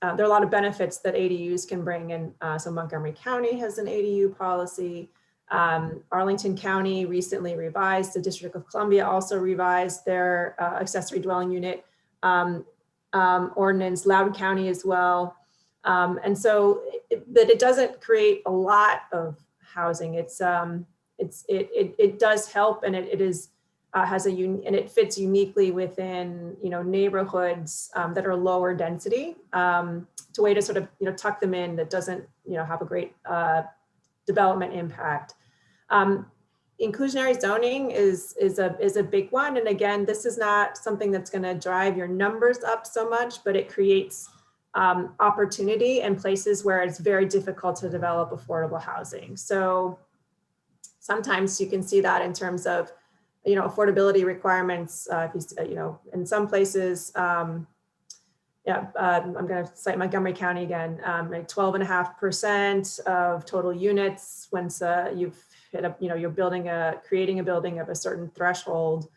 there are a lot of benefits that ADUs can bring in. So Montgomery County has an ADU policy. Arlington County recently revised, the District of Columbia also revised their accessory dwelling unit ordinance, Loudoun County as well. And so that it doesn't create a lot of housing. It does help, and it is and it fits uniquely within, neighborhoods that are lower density, to way to sort of, tuck them in that doesn't, have a great development impact. Inclusionary zoning is a big one. And again, this is not something that's going to drive your numbers up so much, but it creates opportunity in places where it's very difficult to develop affordable housing. So sometimes you can see that in terms of, affordability requirements. In some places, I'm going to cite Montgomery County again, like 12.5% of total units once you've hit up, you're creating a building of a certain threshold.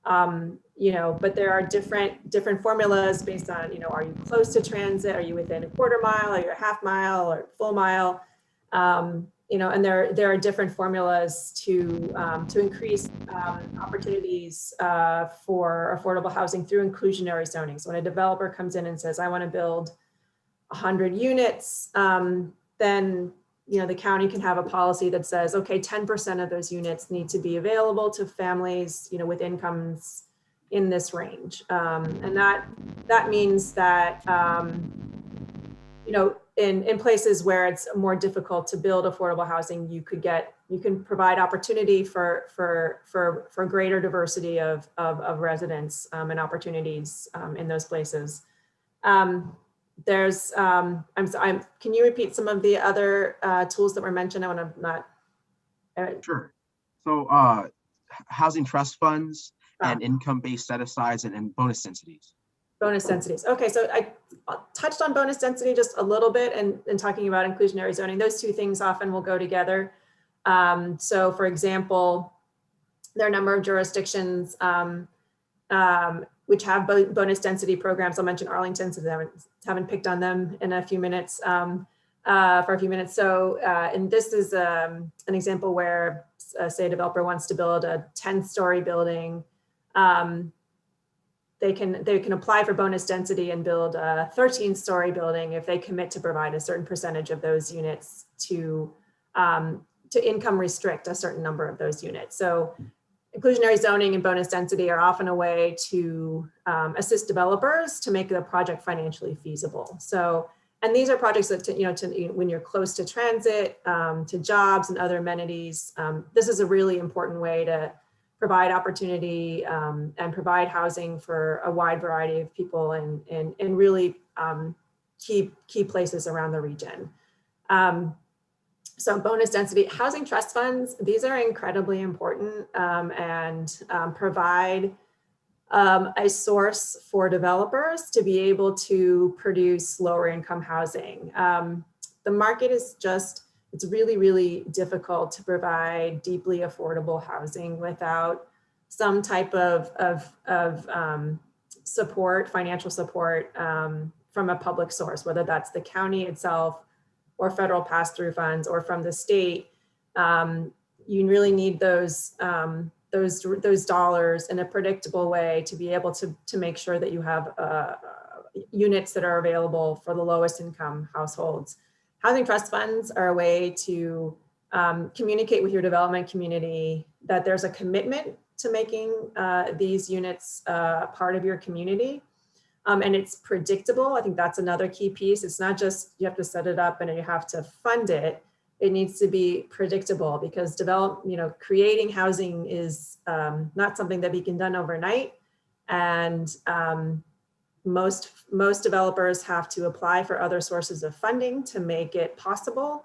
But there are different formulas based on, are you close to transit? Are you within a quarter mile? Are you a half mile or full mile? And there are different formulas to increase opportunities for affordable housing through inclusionary zoning. So when a developer comes in and says, I want to build 100 units, then the county can have a policy that says, okay, 10% of those units need to be available to families, with incomes in this range. And that means that, in places where it's more difficult to build affordable housing, you can provide opportunity for greater diversity of residents and opportunities in those places. Can you repeat some of the other tools that were mentioned? I want to not. Sure. So housing trust funds and income-based set-asides and bonus densities. Bonus densities. Okay, so I touched on bonus density just a little bit in talking about inclusionary zoning. Those two things often will go together. So for example, there are a number of jurisdictions which have bonus density programs. I'll mention Arlington, since I haven't picked on them in a few minutes, for a few minutes. So, and this is an example where, say, a developer wants to build a 10-story building. They can apply for bonus density and build a 13-story building if they commit to provide a certain percentage of those units to income restrict a certain number of those units. So inclusionary zoning and bonus density are often a way to assist developers to make the project financially feasible. So, and these are projects that, when you're close to transit, to jobs and other amenities, this is a really important way to provide opportunity and provide housing for a wide variety of people in really key places around the region. So bonus density, housing trust funds, these are incredibly important and provide a source for developers to be able to produce lower income housing. The market is it's really, really difficult to provide deeply affordable housing without some type of support, financial support from a public source, whether that's the county itself or federal pass-through funds or from the state. You really need those dollars in a predictable way to be able to make sure that you have units that are available for the lowest income households. Housing trust funds are a way to communicate with your development community that there's a commitment to making these units part of your community. And it's predictable. I think that's another key piece. It's not just you have to set it up and you have to fund it. It needs to be predictable, because creating housing is not something that can be done overnight. And most developers have to apply for other sources of funding to make it possible.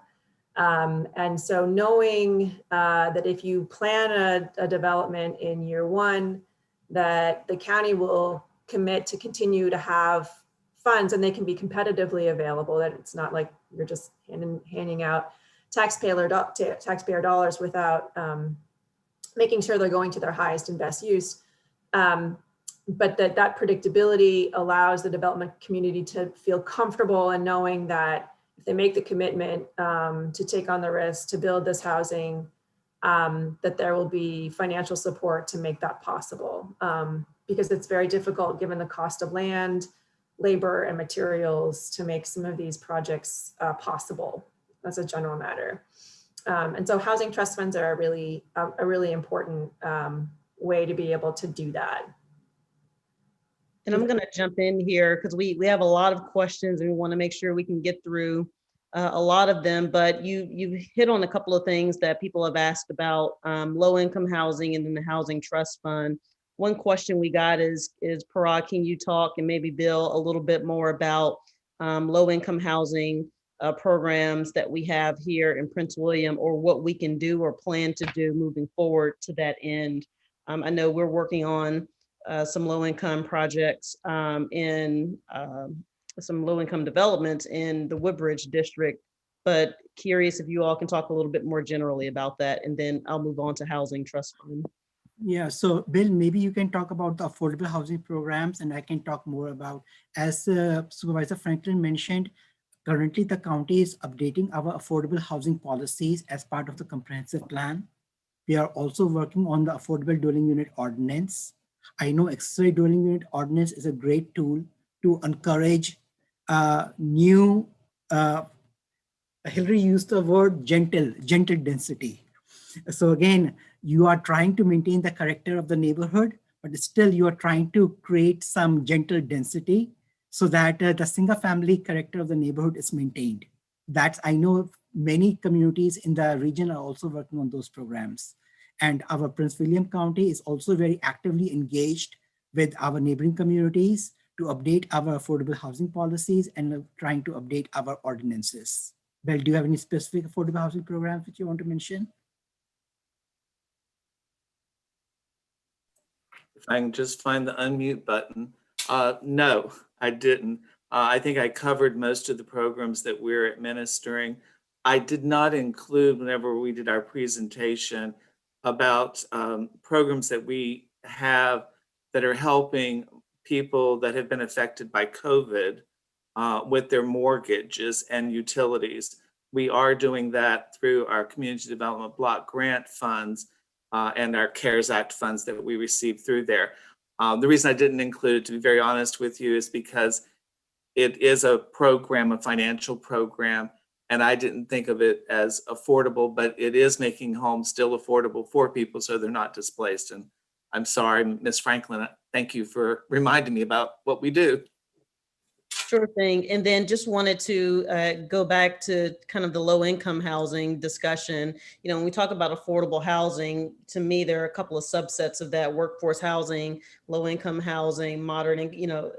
And so knowing that if you plan a development in year one, that the county will commit to continue to have funds and they can be competitively available, that it's not like you're just handing out taxpayer dollars without making sure they're going to their highest and best use. But that predictability allows the development community to feel comfortable in knowing that if they make the commitment to take on the risk to build this housing, that there will be financial support to make that possible. Because it's very difficult, given the cost of land, labor, and materials, to make some of these projects possible as a general matter. And so housing trust funds are a really important way to be able to do that. And I'm going to jump in here because we have a lot of questions and we want to make sure we can get through a lot of them. But you hit on a couple of things that people have asked about, low income housing and then the housing trust fund. One question we got is Parag, can you talk, and maybe Bill, a little bit more about low income housing programs that we have here in Prince William, or what we can do or plan to do moving forward to that end? I know we're working on some low-income projects in some low-income developments in the Woodbridge district, but curious if you all can talk a little bit more generally about that, and then I'll move on to housing trust fund. Yeah, so Bill, maybe you can talk about the affordable housing programs, and I can talk more about, as Supervisor Franklin mentioned, currently the county is updating our affordable housing policies as part of the comprehensive plan. We are also working on the affordable dwelling unit ordinance. I know accessory dwelling unit ordinance is a great tool to encourage new, Hillary used the word gentle density. So again, you are trying to maintain the character of the neighborhood, but still you are trying to create some gentle density so that the single family character of the neighborhood is maintained. That's, I know many communities in the region are also working on those programs. And our Prince William County is also very actively engaged with our neighboring communities to update our affordable housing policies and trying to update our ordinances. Bill, do you have any specific affordable housing programs that you want to mention? If I can just find the unmute button. No, I didn't. I think I covered most of the programs that we're administering. I did not include, whenever we did our presentation, about programs that we have that are helping people that have been affected by COVID with their mortgages and utilities. We are doing that through our community development block grant funds and our CARES Act funds that we receive through there. The reason I didn't include it, to be very honest with you, is because it is a program, a financial program, and I didn't think of it as affordable, but it is making homes still affordable for people so they're not displaced. And I'm sorry, Ms. Franklin, thank you for reminding me about what we do. Sure thing. And then just wanted to go back to kind of the low income housing discussion. You know, when we talk about affordable housing, to me, there are a couple of subsets of that: workforce housing, low income housing, modern, you know,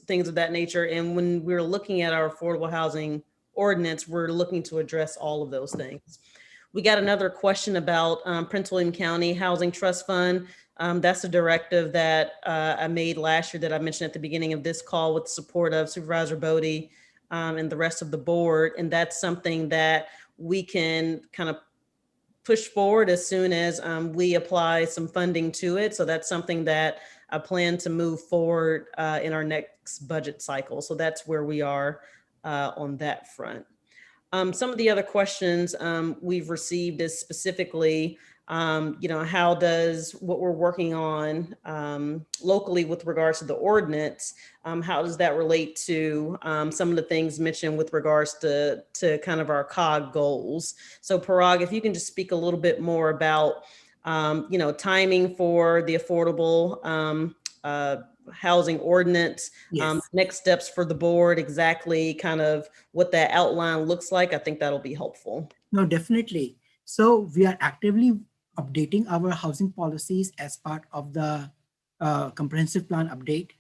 things of that nature. And when we're looking at our affordable housing ordinance, we're looking to address all of those things. We got another question about Prince William County Housing Trust Fund. That's a directive that I made last year that I mentioned at the beginning of this call with the support of Supervisor Boddye and the rest of the board. And that's something that we can kind of push forward as soon as we apply some funding to it. So that's something that I plan to move forward in our next budget cycle. So that's where we are on that front. Some of the other questions we've received is specifically, you know, how does what we're working on locally with regards to the ordinance, how does that relate to some of the things mentioned with regards to kind of our COG goals? So Parag, if you can just speak a little bit more about, you know, timing for the affordable housing ordinance, Yes. next steps for the board, exactly kind of what that outline looks like. I think that'll be helpful. No, definitely. So we are actively updating our housing policies as part of the comprehensive plan update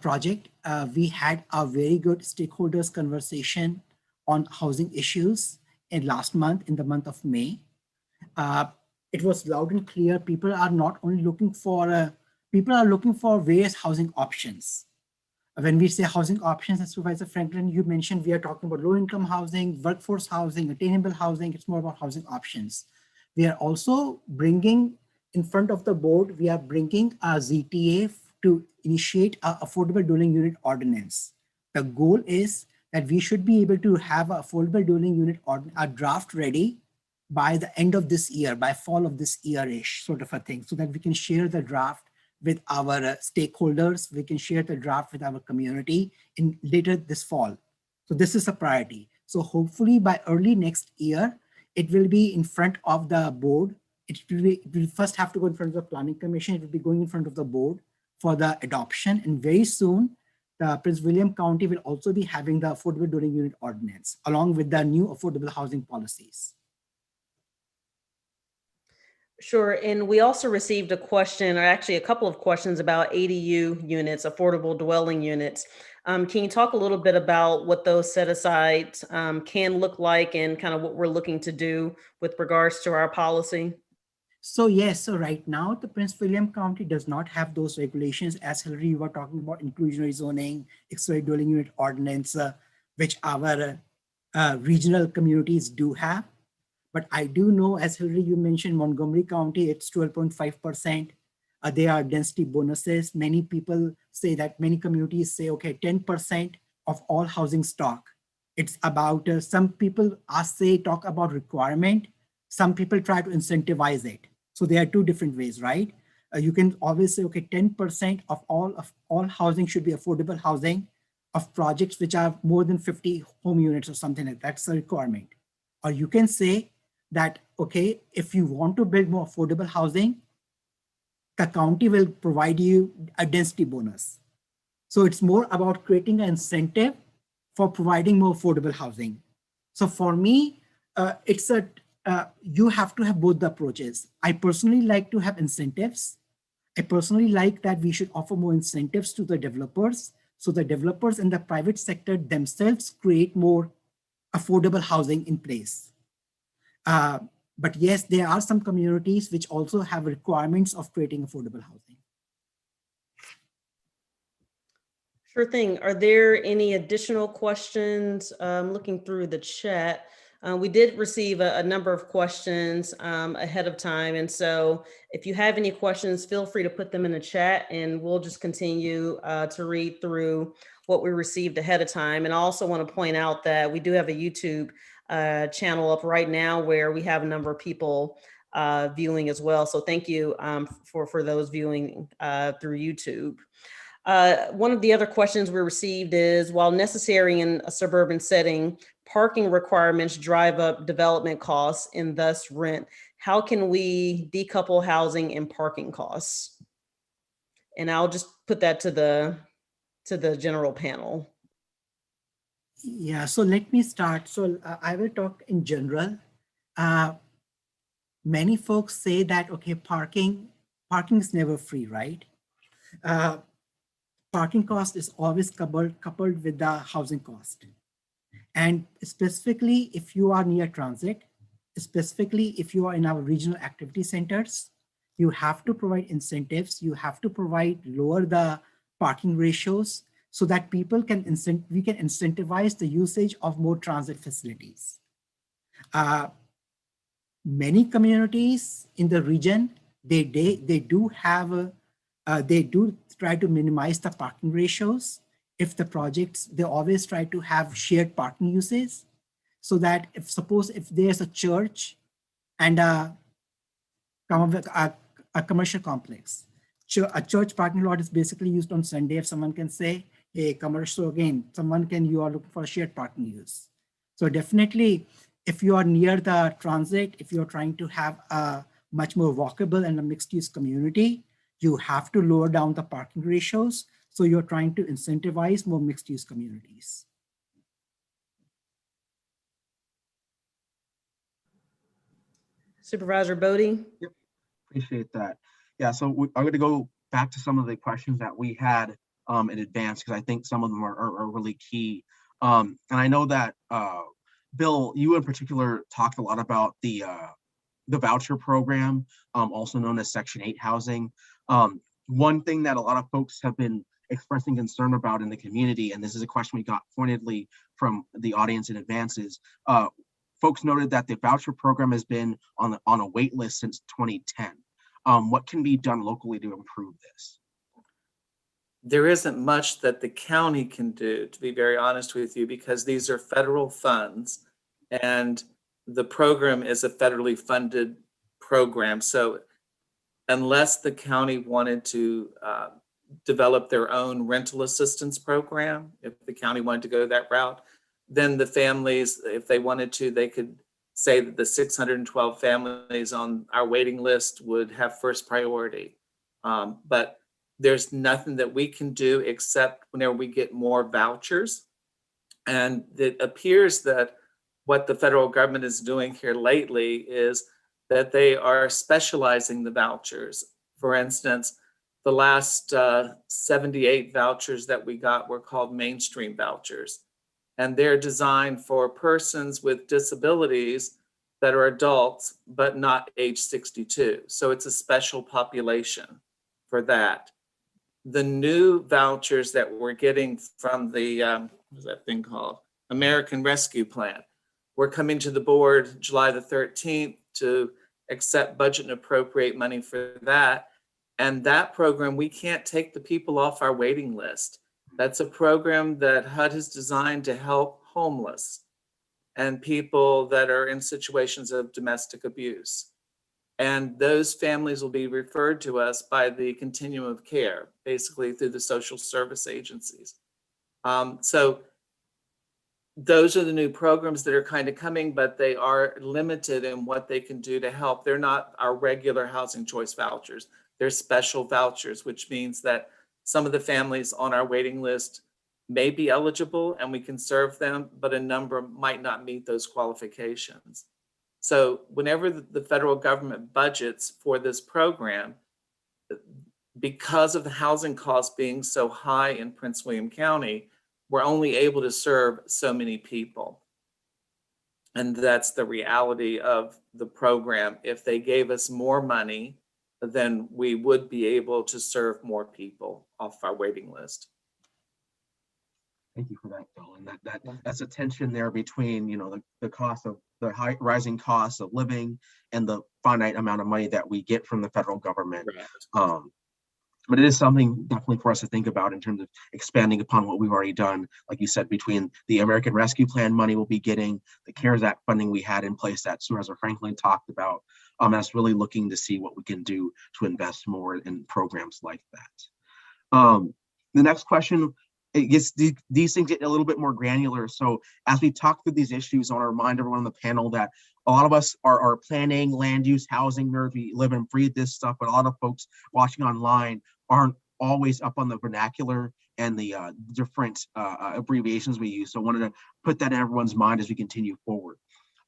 project. We had a very good stakeholders conversation on housing issues in last month, in the month of May. It was loud and clear. People are not only looking for people are looking for various housing options. When we say housing options, as Supervisor Franklin, you mentioned, we are talking about low-income housing, workforce housing, attainable housing. It's more about housing options. We are also bringing in front of the board, we are bringing a ZTA to initiate an affordable dwelling unit ordinance. The goal is that we should be able to have an affordable dwelling unit a draft ready by the end of this year, by fall of this year-ish, sort of a thing, so that we can share the draft with our stakeholders. We can share the draft with our community in later this fall. So this is a priority. So hopefully by early next year, it will be in front of the board it will first have to go in front of the Planning Commission. It will be going in front of the board for the adoption. And very soon, the Prince William County will also be having the affordable dwelling unit ordinance along with the new affordable housing policies. Sure. And we also received a question, or actually a couple of questions about ADU units, affordable dwelling units. Can you talk a little bit about what those set asides can look like and kind of what we're looking to do with regards to our policy? So yes, so right now the Prince William County does not have those regulations, as Hillary, you were talking about inclusionary zoning, accessory dwelling unit ordinance, which our regional communities do have. But I do know, as Hillary, you mentioned, Montgomery County, it's 12.5%. There are density bonuses. Many people say that, many communities say, okay, 10% of all housing stock. It's about, some people talk about requirement. Some people try to incentivize it. So there are two different ways, right? You can always say, okay, 10% of all housing should be affordable housing of projects which are more than 50 home units or something like that. That's a requirement. Or you can say that, okay, if you want to build more affordable housing, the county will provide you a density bonus. So it's more about creating an incentive for providing more affordable housing. So for me, you have to have both the approaches. I personally like to have incentives. I personally like that we should offer more incentives to the developers, so the developers in the private sector themselves create more affordable housing in place. But yes, there are some communities which also have requirements of creating affordable housing. Sure thing. Are there any additional questions? Looking through the chat, we did receive a number of questions ahead of time. And so if you have any questions, feel free to put them in the chat and we'll just continue to read through what we received ahead of time. And I also want to point out that we do have a YouTube channel up right now where we have a number of people viewing as well. So thank you for those viewing through YouTube. One of the other questions we received is, while necessary in a suburban setting, parking requirements drive up development costs and thus rent. How can we decouple housing and parking costs? And I'll just put that to the general panel. Yeah, so let me start. So I will talk in general. Many folks say that, okay, parking is never free, right? Parking cost is always coupled with the housing cost. And specifically, if you are near transit, specifically if you are in our regional activity centers, you have to provide incentives. You have to lower the parking ratios so that we can incentivize the usage of more transit facilities. Many communities in the region, they do try to minimize the parking ratios. If the projects, they always try to have shared parking uses, so that if there's a church and a commercial complex, a church parking lot is basically used on Sunday. If someone can say, hey, commercial, again, you are looking for a shared parking use. So definitely, if you are near the transit, if you're trying to have a much more walkable and a mixed use community, you have to lower down the parking ratios. So you're trying to incentivize more mixed use communities. Supervisor Boddye? Yep, appreciate that. Yeah, so I'm going to go back to some of the questions that we had in advance, because I think some of them are really key. And I know that, Bill, you in particular talked a lot about the voucher program, also known as Section 8 housing. One thing that a lot of folks have been expressing concern about in the community, and this is a question we got pointedly from the audience in advance, is folks noted that the voucher program has been on a wait list since 2010. What can be done locally to improve this? There isn't much that the county can do, to be very honest with you, because these are federal funds and the program is a federally funded program. So unless the county wanted to develop their own rental assistance program, if the county wanted to go that route, then the families, if they wanted to, they could say that the 612 families on our waiting list would have first priority. But there's nothing that we can do except whenever we get more vouchers. And it appears that what the federal government is doing here lately is that they are specializing the vouchers. For instance, the last 78 vouchers that we got were called mainstream vouchers. And they're designed for persons with disabilities that are adults, but not age 62. So it's a special population for that. The new vouchers that we're getting from the, what's that thing called? American Rescue Plan. We're coming to the board July the 13th to accept budget and appropriate money for that. And that program, we can't take the people off our waiting list. That's a program that HUD has designed to help homeless and people that are in situations of domestic abuse. And those families will be referred to us by the continuum of care, basically through the social service agencies. So those are the new programs that are kind of coming, but they are limited in what they can do to help. They're not our regular housing choice vouchers. They're special vouchers, which means that some of the families on our waiting list may be eligible and we can serve them, but a number might not meet those qualifications. So whenever the federal government budgets for this program, because of the housing costs being so high in Prince William County, we're only able to serve so many people. And that's the reality of the program. If they gave us more money, then we would be able to serve more people off our waiting list. Thank you for that, Bill. And that's a tension there between, you know, the cost of the high rising costs of living and the finite amount of money that we get from the federal government. Right. But it is something definitely for us to think about in terms of expanding upon what we've already done. Like you said, between the American Rescue Plan money we'll be getting, the CARES Act funding we had in place that Supervisor Franklin talked about, that's really looking to see what we can do to invest more in programs like that. The next question, it gets these things get a little bit more granular. So as we talk through these issues, I want to remind everyone on the panel that a lot of us are planning, land use, housing nerds. We live and breathe this stuff, but a lot of folks watching online aren't always up on the vernacular and the different abbreviations we use. So I wanted to put that in everyone's mind as we continue forward.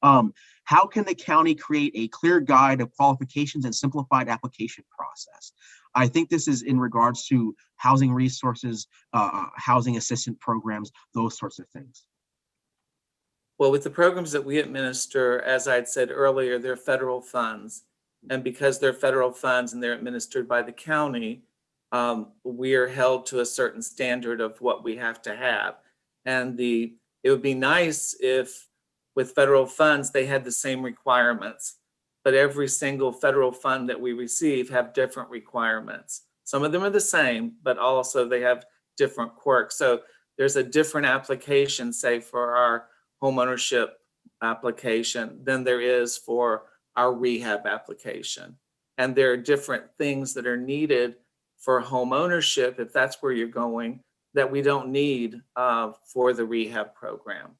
How can the county create a clear guide of qualifications and simplified application process? I think this is in regards to housing resources, housing assistance programs, those sorts of things. Well, with the programs that we administer, as I'd said earlier, they're federal funds. And because they're federal funds and they're administered by the county, we are held to a certain standard of what we have to have. And it would be nice if with federal funds, they had the same requirements, but every single federal fund that we receive have different requirements. Some of them are the same, but also they have different quirks. So there's a different application, say for our homeownership application than there is for our rehab application. And there are different things that are needed for home ownership, if that's where you're going, that we don't need for the rehab program.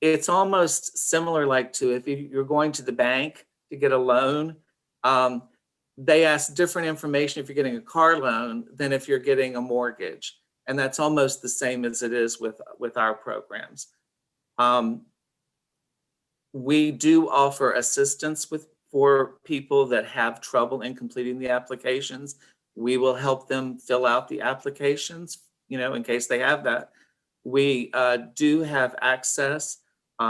It's almost similar like to if you're going to the bank to get a loan, they ask different information if you're getting a car loan than if you're getting a mortgage. And that's almost the same as it is with our programs. We do offer assistance for people that have trouble in completing the applications. We will help them fill out the applications, you know, in case they have that. We do have access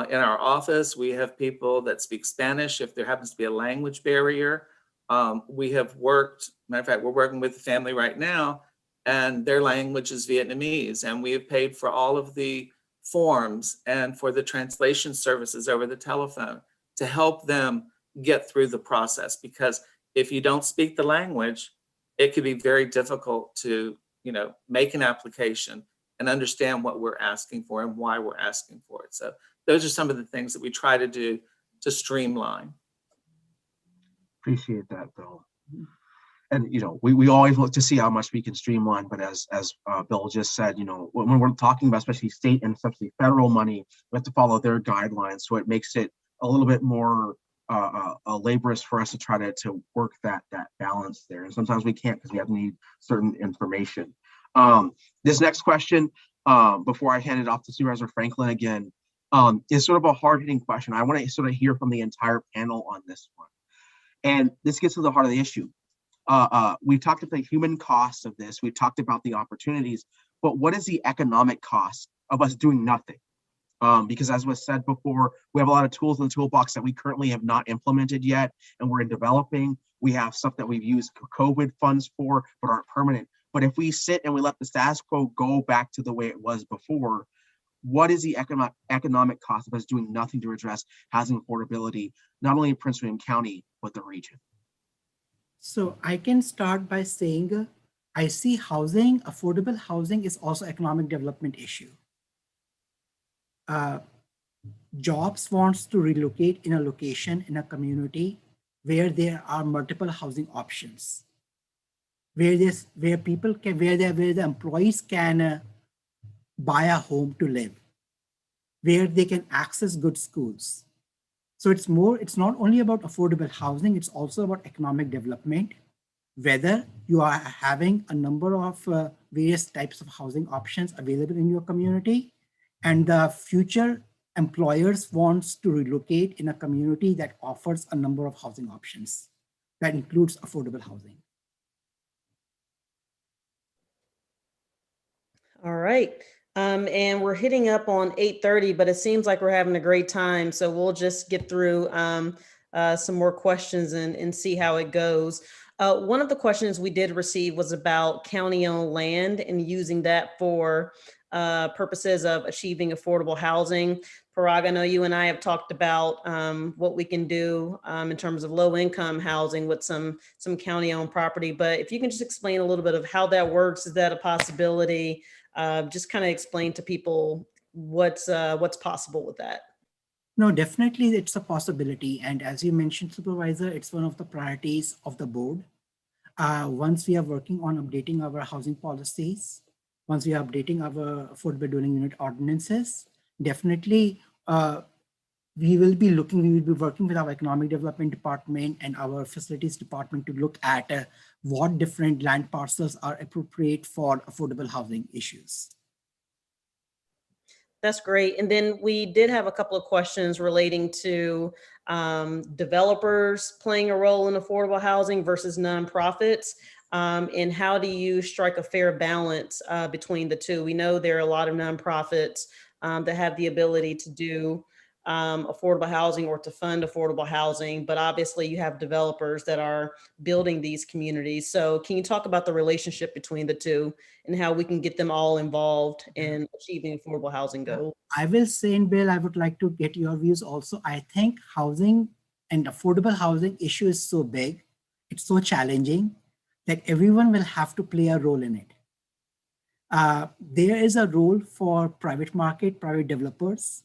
in our office. We have people that speak Spanish if there happens to be a language barrier. We have worked, matter of fact, we're working with a family right now and their language is Vietnamese, and we have paid for all of the forms and for the translation services over the telephone to help them get through the process. Because if you don't speak the language, it can be very difficult to, you know, make an application and understand what we're asking for and why we're asking for it. So those are some of the things that we try to do to streamline. Appreciate that, Bill. And, you know, we always look to see how much we can streamline, but as Bill just said, you know, when we're talking about especially state and especially federal money, we have to follow their guidelines. So it makes it a little bit more laborious for us to try to work that balance there. And sometimes we can't because we have to need certain information. This next question, before I hand it off to Supervisor Franklin again, is sort of a hard-hitting question. I want to sort of hear from the entire panel on this one. And this gets to the heart of the issue. We've talked about the human costs of this. We've talked about the opportunities, but what is the economic cost of us doing nothing? Because as was said before, we have a lot of tools in the toolbox that we currently have not implemented yet, and we're in developing. We have stuff that we've used COVID funds for, but aren't permanent. But if we sit and we let the status quo go back to the way it was before, what is the economic cost of us doing nothing to address housing affordability, not only in Prince William County, but the region? So I can start by saying, I see housing, affordable housing is also economic development issue. Jobs wants to relocate in a location, in a community where there are multiple housing options, where the employees can buy a home to live, where they can access good schools. So it's not only about affordable housing, it's also about economic development, whether you are having a number of various types of housing options available in your community, and the future employers wants to relocate in a community that offers a number of housing options. That includes affordable housing. All right. And we're hitting up on 8:30, but it seems like we're having a great time. So we'll just get through some more questions and see how it goes. One of the questions we did receive was about county-owned land and using that for purposes of achieving affordable housing. Parag, I know you and I have talked about what we can do in terms of low-income housing with some county-owned property. But if you can just explain a little bit of how that works, is that a possibility? Just kind of explain to people what's possible with that. No, definitely it's a possibility. And as you mentioned, Supervisor, it's one of the priorities of the board. Once we are working on updating our housing policies, once we are updating our affordable dwelling unit ordinances, definitely we will be working with our economic development department and our facilities department to look at what different land parcels are appropriate for affordable housing issues. That's great. And then we did have a couple of questions relating to developers playing a role in affordable housing versus nonprofits. And how do you strike a fair balance between the two? We know there are a lot of nonprofits that have the ability to do affordable housing or to fund affordable housing, but obviously you have developers that are building these communities. So can you talk about the relationship between the two and how we can get them all involved in achieving affordable housing goals? I will say, and Bill, I would like to get your views also. I think housing and affordable housing issue is so big, it's so challenging that everyone will have to play a role in it. There is a role for private market, private developers.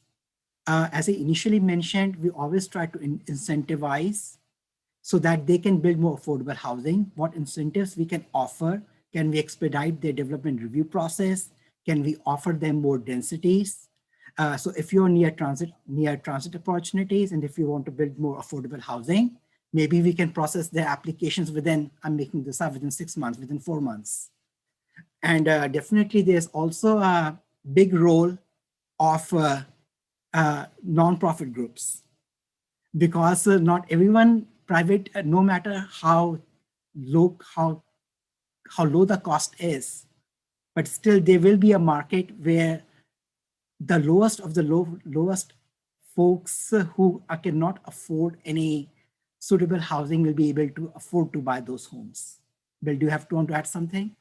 As I initially mentioned, we always try to incentivize so that they can build more affordable housing. What incentives we can offer? Can we expedite their development review process? Can we offer them more densities? So if you're near transit opportunities, and if you want to build more affordable housing, maybe we can process their applications within, I'm making this up, within 6 months, within 4 months. And definitely there's also a big role of nonprofit groups, because not everyone private, no matter how low the cost is, but still there will be a market where the lowest of the lowest folks who cannot afford any suitable housing will be able to afford to buy those homes. Bill, do you want to add something?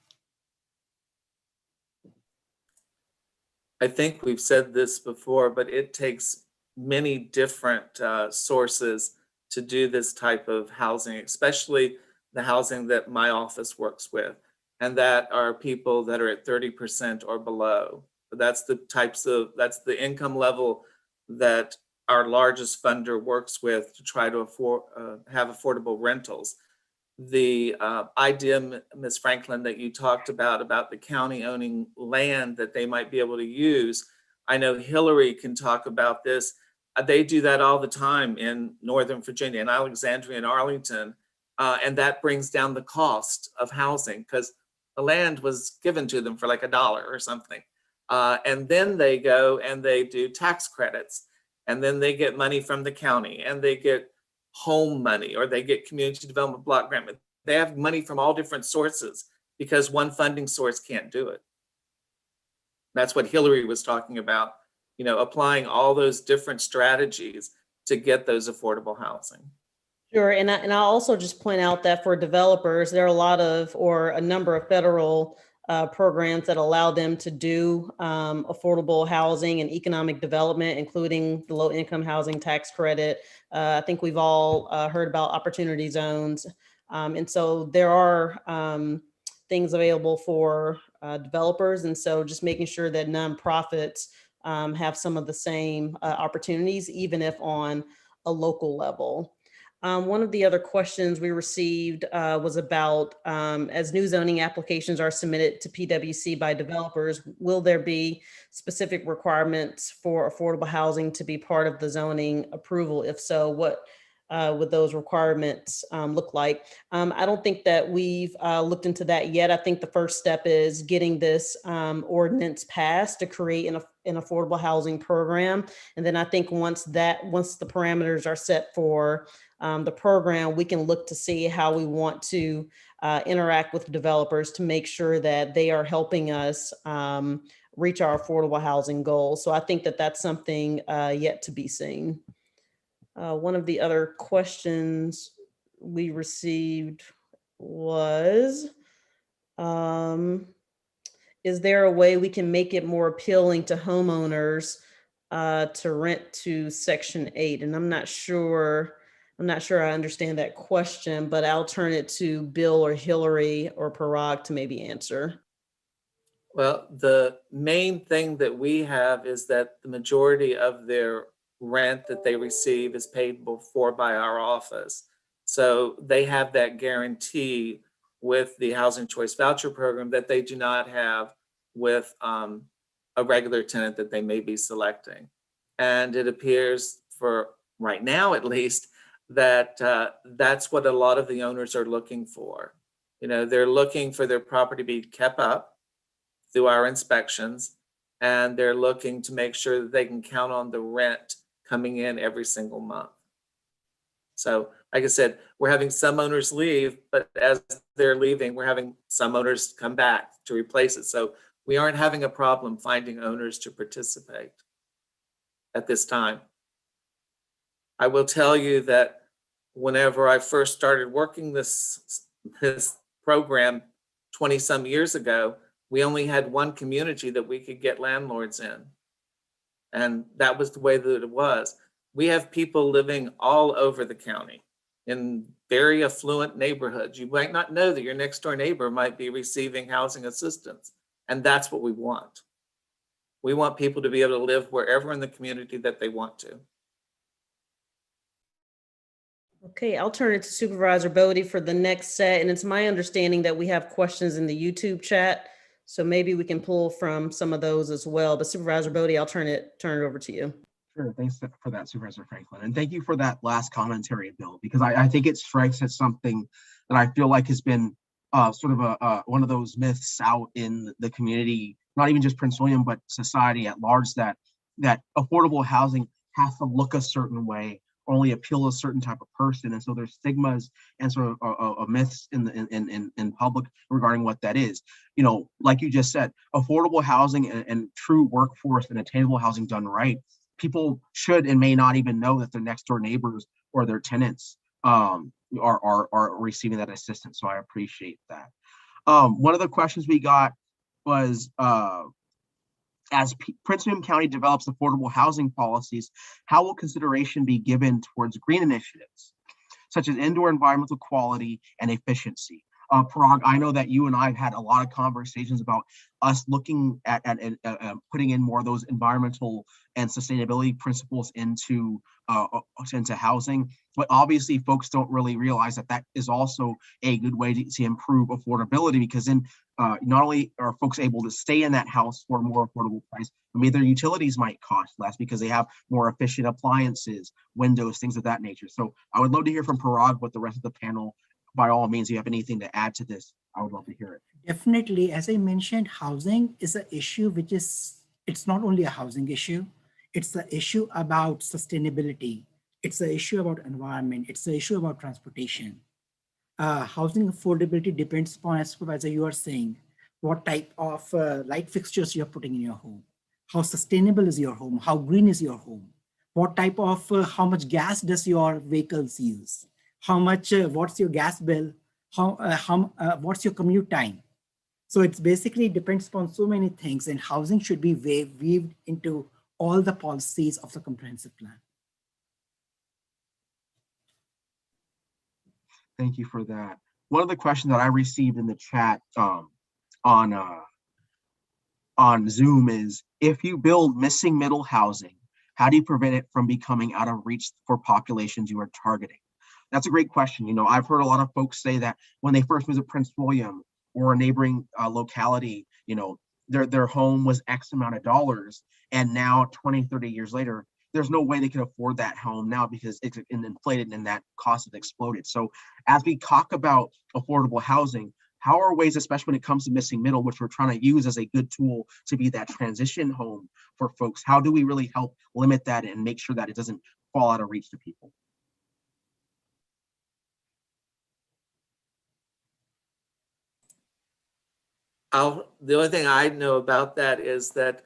I think we've said this before, but it takes many different sources to do this type of housing, especially the housing that my office works with, and that are people that are at 30% or below. That's the income level that our largest funder works with to try to have affordable rentals. The idea, Ms. Franklin, that you talked about the county owning land that they might be able to use, I know Hillary can talk about this. They do that all the time in Northern Virginia, in Alexandria and Arlington. And that brings down the cost of housing because the land was given to them for like $1 or something. And then they go and they do tax credits, and then they get money from the county, and they get home money, or they get community development block grant. They have money from all different sources because one funding source can't do it. That's what Hillary was talking about, you know, applying all those different strategies to get those affordable housing. Sure, and I'll also just point out that for developers, there are a number of federal programs that allow them to do affordable housing and economic development, including the low-income housing tax credit. I think we've all heard about opportunity zones. And so there are things available for developers. And so just making sure that nonprofits have some of the same opportunities, even if on a local level. One of the other questions we received was about, as new zoning applications are submitted to PWC by developers, will there be specific requirements for affordable housing to be part of the zoning approval? If so, what would those requirements look like? I don't think that we've looked into that yet. I think the first step is getting this ordinance passed to create an affordable housing program. And then I think once the parameters are set for the program, we can look to see how we want to interact with developers to make sure that they are helping us reach our affordable housing goals. So I think that that's something yet to be seen. One of the other questions we received was, is there a way we can make it more appealing to homeowners to rent to Section 8? And I'm not sure I understand that question, but I'll turn it to Bill or Hillary or Parag to maybe answer. Well, the main thing that we have is that the majority of their rent that they receive is paid for by our office. So they have that guarantee with the Housing Choice Voucher Program that they do not have with a regular tenant that they may be selecting. And it appears, for right now at least, that that's what a lot of the owners are looking for. You know, they're looking for their property to be kept up through our inspections, and they're looking to make sure that they can count on the rent coming in every single month. So, like I said, we're having some owners leave, but as they're leaving, we're having some owners come back to replace it. So we aren't having a problem finding owners to participate at this time. I will tell you that whenever I first started working this program 20 some years ago, we only had one community that we could get landlords in. And that was the way that it was. We have people living all over the county in very affluent neighborhoods. You might not know that your next door neighbor might be receiving housing assistance. And that's what we want. We want people to be able to live wherever in the community that they want to. Okay, I'll turn it to Supervisor Boddye for the next set. And it's my understanding that we have questions in the YouTube chat. So maybe we can pull from some of those as well. But Supervisor Boddye, I'll turn it over to you. Sure, thanks for that, Supervisor Franklin. And thank you for that last commentary, Bill, because I think it strikes at something that I feel like has been sort of one of those myths out in the community, not even just Prince William, but society at large, that affordable housing has to look a certain way, only appeal to a certain type of person. And so there's stigmas and sort of myths in public regarding what that is. You know, like you just said, affordable housing and true workforce and attainable housing done right, people should and may not even know that their next door neighbors or their tenants are receiving that assistance. So I appreciate that. One of the questions we got was, as Prince William County develops affordable housing policies, how will consideration be given towards green initiatives, such as indoor environmental quality and efficiency? Parag, I know that you and I have had a lot of conversations about us looking at putting in more of those environmental and sustainability principles into housing. But obviously, folks don't really realize that that is also a good way to improve affordability, because then not only are folks able to stay in that house for a more affordable price, but maybe their utilities might cost less because they have more efficient appliances, windows, things of that nature. So I would love to hear from Parag, what the rest of the panel, by all means, if you have anything to add to this, I would love to hear it. Definitely, as I mentioned, housing is an issue which is, it's not only a housing issue, it's an issue about sustainability. It's an issue about environment. It's an issue about transportation. Housing affordability depends upon, as Supervisor, you are saying, what type of light fixtures you're putting in your home, how sustainable is your home, how green is your home, what type of, how much gas does your vehicles use, how much, what's your gas bill, what's your commute time. So it's basically depends upon so many things, and housing should be weaved into all the policies of the comprehensive plan. Thank you for that. One of the questions that I received in the chat on Zoom is, if you build missing middle housing, how do you prevent it from becoming out of reach for populations you are targeting? That's a great question. You know, I've heard a lot of folks say that when they first moved to Prince William or a neighboring locality, you know, their home was X amount of dollars, and now 20, 30 years later, there's no way they can afford that home now because it's inflated and that cost has exploded. So as we talk about affordable housing, how are ways, especially when it comes to missing middle, which we're trying to use as a good tool to be that transition home for folks, how do we really help limit that and make sure that it doesn't fall out of reach to people? The only thing I know about that is that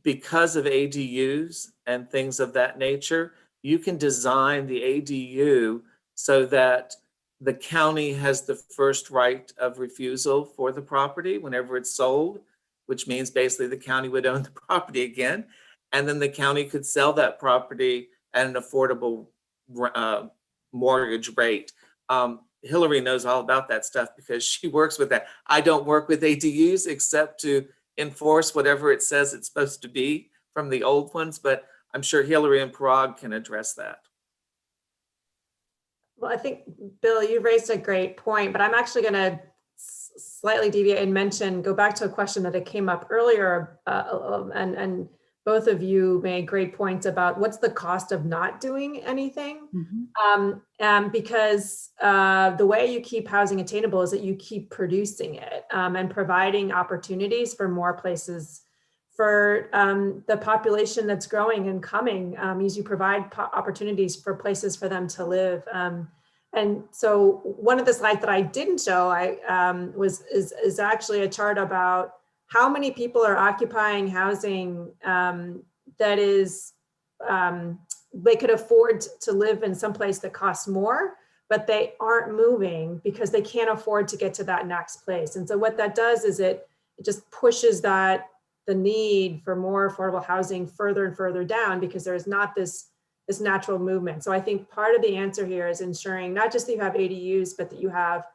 because of ADUs and things of that nature, you can design the ADU so that the county has the first right of refusal for the property whenever it's sold, which means basically the county would own the property again. And then the county could sell that property at an affordable mortgage rate. Hillary knows all about that stuff because she works with that. I don't work with ADUs except to enforce whatever it says it's supposed to be from the old ones, but I'm sure Hillary and Parag can address that. Well, I think, Bill, you raised a great point, but I'm actually going to slightly deviate and go back to a question that came up earlier, and both of you made great points about what's the cost of not doing anything. Mm-hmm. Because the way you keep housing attainable is that you keep producing it and providing opportunities for more places for the population that's growing and coming, as you provide opportunities for places for them to live. And so one of the slides that I didn't show is actually a chart about how many people are occupying housing that is, they could afford to live in some place that costs more, but they aren't moving because they can't afford to get to that next place. And so what that does is it just pushes the need for more affordable housing further and further down because there's not this natural movement. So I think part of the answer here is ensuring not just that you have ADUs, but that you have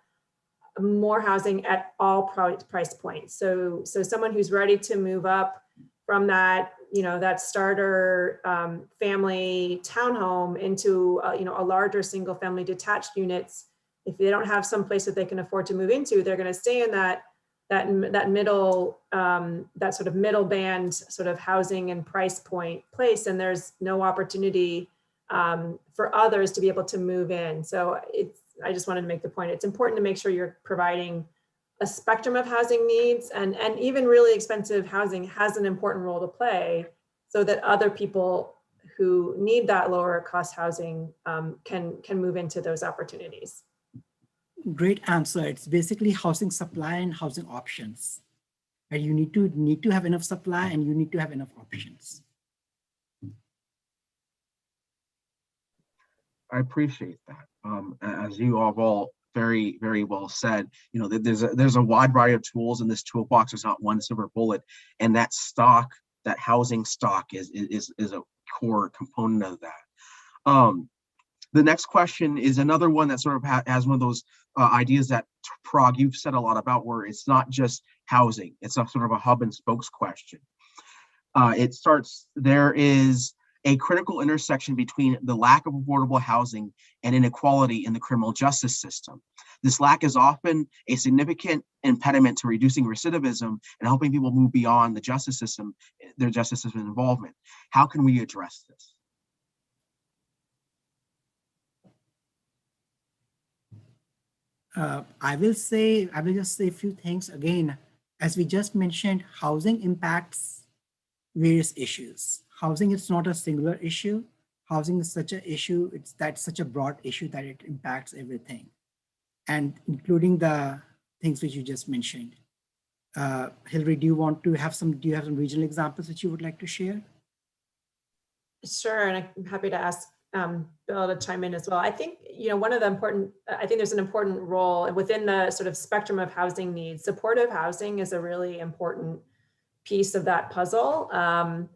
more housing at all price points. So someone who's ready to move up from that, that starter family townhome into a larger single family detached units, if they don't have some place that they can afford to move into, they're going to stay in that middle, that sort of middle band sort of housing and price point place, and there's no opportunity for others to be able to move in. So I just wanted to make the point. It's important to make sure you're providing a spectrum of housing needs, and even really expensive housing has an important role to play so that other people who need that lower cost housing can move into those opportunities. Great answer. It's basically housing supply and housing options. And you need to have enough supply and you need to have enough options. I appreciate that. As you all very, very well said, there's a wide variety of tools in this toolbox. There's not one silver bullet, and that housing stock is a core component of that. The next question is another one that sort of has one of those ideas that Prague, you've said a lot about, where it's not just housing, it's a sort of a hub and spokes question. It starts, there is a critical intersection between the lack of affordable housing and inequality in the criminal justice system. This lack is often a significant impediment to reducing recidivism and helping people move beyond the justice system, their justice system involvement. How can we address this? I will just say a few things. Again, as we just mentioned, housing impacts various issues. Housing is not a singular issue. Housing is such an issue, that's such a broad issue that it impacts everything, and including the things which you just mentioned. Hillary, do you have some regional examples that you would like to share? Sure, and I'm happy to ask Bill to chime in as well. I think, one of the I think there's an important role within the sort of spectrum of housing needs. Supportive housing is a really important piece of that puzzle. The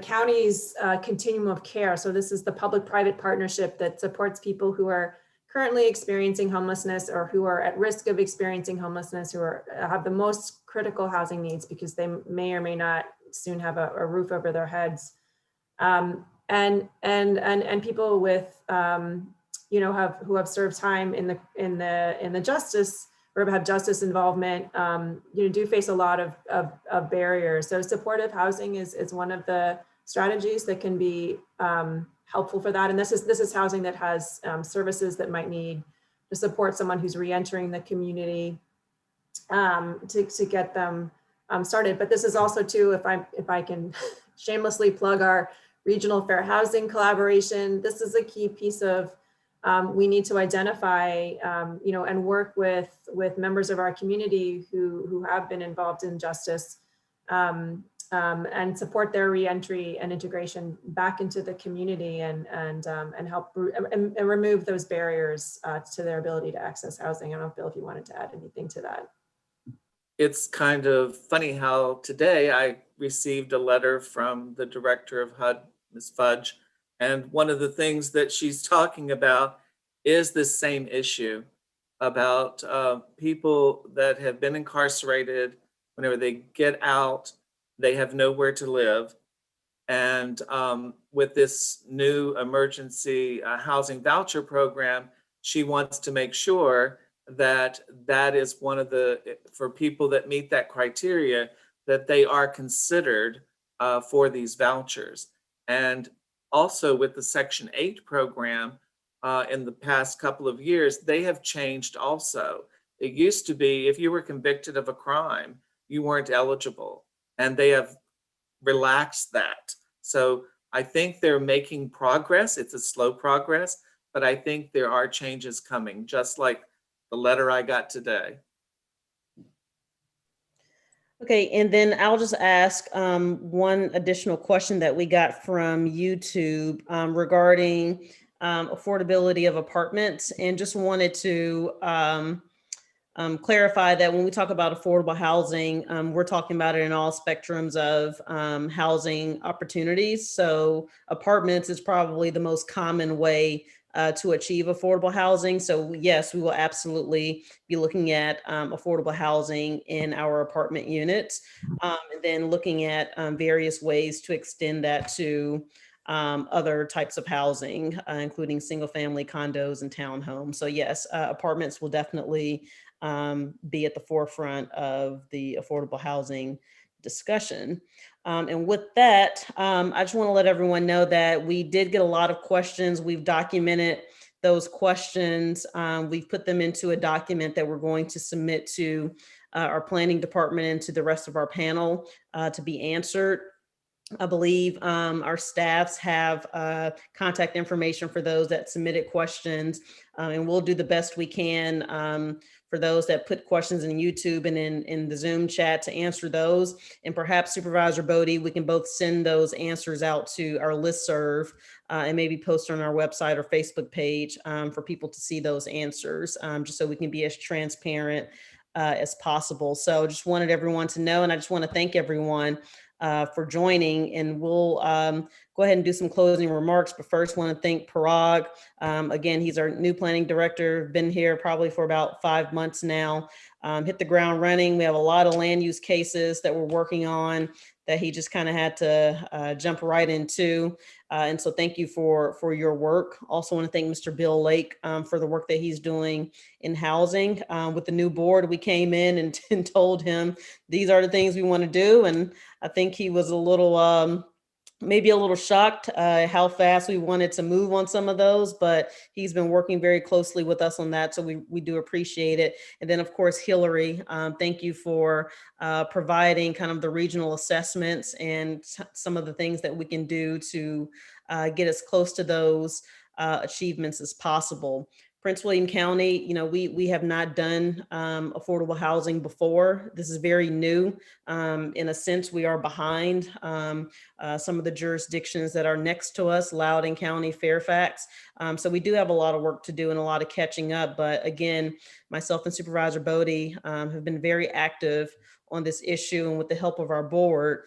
county's continuum of care. So this is the public-private partnership that supports people who are currently experiencing homelessness or who are at risk of experiencing homelessness, who have the most critical housing needs because they may or may not soon have a roof over their heads. And people with who have served time in the justice or have justice involvement do face a lot of barriers. So supportive housing is one of the strategies that can be helpful for that. And this is housing that has services that might need to support someone who's re-entering the community to get them started. But this is also too, if I can shamelessly plug our regional fair housing collaboration, this is a key piece of we need to identify and work with members of our community who have been involved in justice and support their reentry and integration back into the community and help and remove those barriers to their ability to access housing. I don't know, Bill, if you wanted to add anything to that. It's kind of funny how today I received a letter from the director of HUD, Ms. Fudge, and one of the things that she's talking about is this same issue about people that have been incarcerated. Whenever they get out, they have nowhere to live. And with this new emergency housing voucher program, she wants to make sure that that is one of for people that meet that criteria, that they are considered for these vouchers. And also with the Section 8 program, in the past couple of years, they have changed also. It used to be if you were convicted of a crime, you weren't eligible, and they have relaxed that. So I think they're making progress. It's a slow progress, but I think there are changes coming, just like the letter I got today. Okay, and then I'll just ask one additional question that we got from YouTube regarding affordability of apartments, and just wanted to clarify that when we talk about affordable housing, we're talking about it in all spectrums of housing opportunities. So apartments is probably the most common way to achieve affordable housing. So yes, we will absolutely be looking at affordable housing in our apartment units, and then looking at various ways to extend that to other types of housing, including single family condos and townhomes. So yes, apartments will definitely be at the forefront of the affordable housing discussion. And with that, I just want to let everyone know that we did get a lot of questions. We've documented those questions. We've put them into a document that we're going to submit to our planning department and to the rest of our panel to be answered. I believe our staffs have contact information for those that submitted questions, and we'll do the best we can for those that put questions in YouTube and in the Zoom chat to answer those. And perhaps Supervisor Boddye, we can both send those answers out to our listserv and maybe post on our website or Facebook page for people to see those answers, just so we can be as transparent as possible. So just wanted everyone to know, and I just want to thank everyone for joining, and we'll go ahead and do some closing remarks, but first want to thank Parag. Again, he's our new planning director, been here probably for about 5 months now. Hit the ground running. We have a lot of land use cases that we're working on that he just kind of had to jump right into. And so thank you for your work. Also want to thank Mr. Bill Lake for the work that he's doing in housing. With the new board, we came in and told him these are the things we want to do. And I think he was a little, maybe a little shocked how fast we wanted to move on some of those, but he's been working very closely with us on that. So we do appreciate it. And then of course, Hillary, thank you for providing kind of the regional assessments and some of the things that we can do to get as close to those achievements as possible. Prince William County, you know, we have not done affordable housing before. This is very new. In a sense, we are behind some of the jurisdictions that are next to us, Loudoun County, Fairfax. So we do have a lot of work to do and a lot of catching up. But again, myself and Supervisor Boddye have been very active on this issue, and with the help of our board,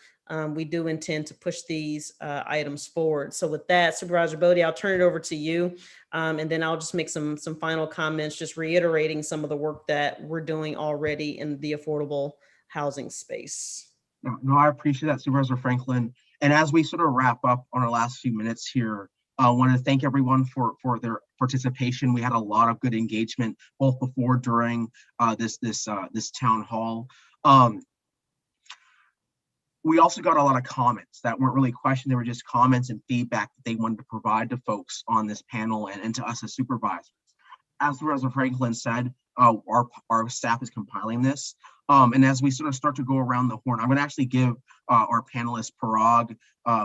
we do intend to push these items forward. So with that, Supervisor Boddye, I'll turn it over to you. And then I'll just make some final comments, just reiterating some of the work that we're doing already in the affordable housing space. No, I appreciate that, Supervisor Franklin. And as we sort of wrap up on our last few minutes here, I want to thank everyone for their participation. We had a lot of good engagement, both before, during this town hall. We also got a lot of comments that weren't really questions. They were just comments and feedback that they wanted to provide to folks on this panel and to us as supervisors. As Supervisor Franklin said, our staff is compiling this. And as we sort of start to go around the horn, I'm going to actually give our panelists, Parag,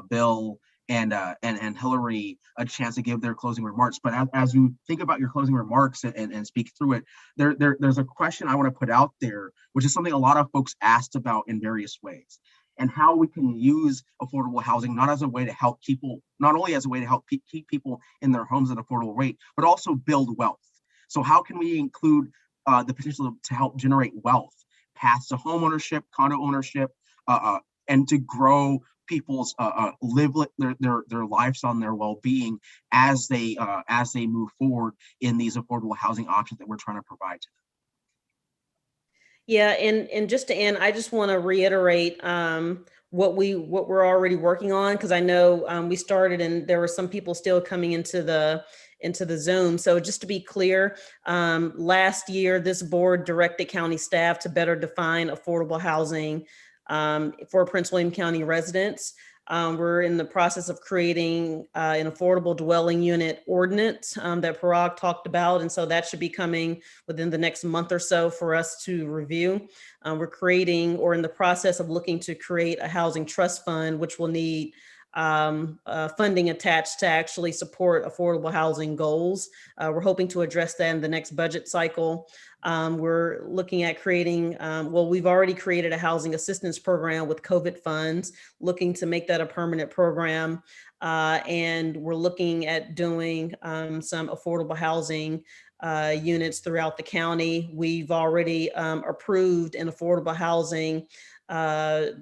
Bill, and Hillary a chance to give their closing remarks. But as you think about your closing remarks and speak through it, there's a question I want to put out there, which is something a lot of folks asked about in various ways, and how we can use affordable housing not as a way to help people, not only as a way to help keep people in their homes at an affordable rate, but also build wealth. So how can we include the potential to help generate wealth, paths to home ownership, condo ownership, and to grow people's their lifestyle and their well-being as they move forward in these affordable housing options that we're trying to provide to them. Yeah, and just to end, I just want to reiterate what we're already working on, because I know we started and there were some people still coming into the Zoom. So just to be clear, last year this board directed county staff to better define affordable housing for Prince William County residents. We're in the process of creating an affordable dwelling unit ordinance that Parag talked about. And so that should be coming within the next month or so for us to review. We're creating, or in the process of looking to create, a housing trust fund, which will need funding attached to actually support affordable housing goals. We're hoping to address that in the next budget cycle. We're looking at creating, we've already created a housing assistance program with COVID funds, looking to make that a permanent program. And we're looking at doing some affordable housing units throughout the county. We've already approved an affordable housing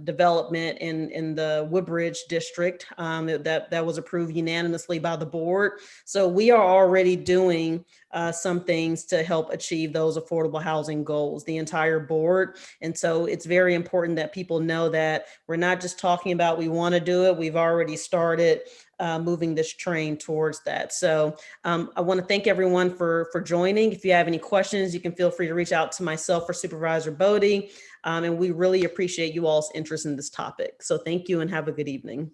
development in the Woodbridge district that was approved unanimously by the board. So we are already doing some things to help achieve those affordable housing goals, the entire board. And so it's very important that people know that we're not just talking about we want to do it, we've already started moving this train towards that. So I want to thank everyone for joining. If you have any questions, you can feel free to reach out to myself or Supervisor Boddye. And we really appreciate you all's interest in this topic. So thank you and have a good evening.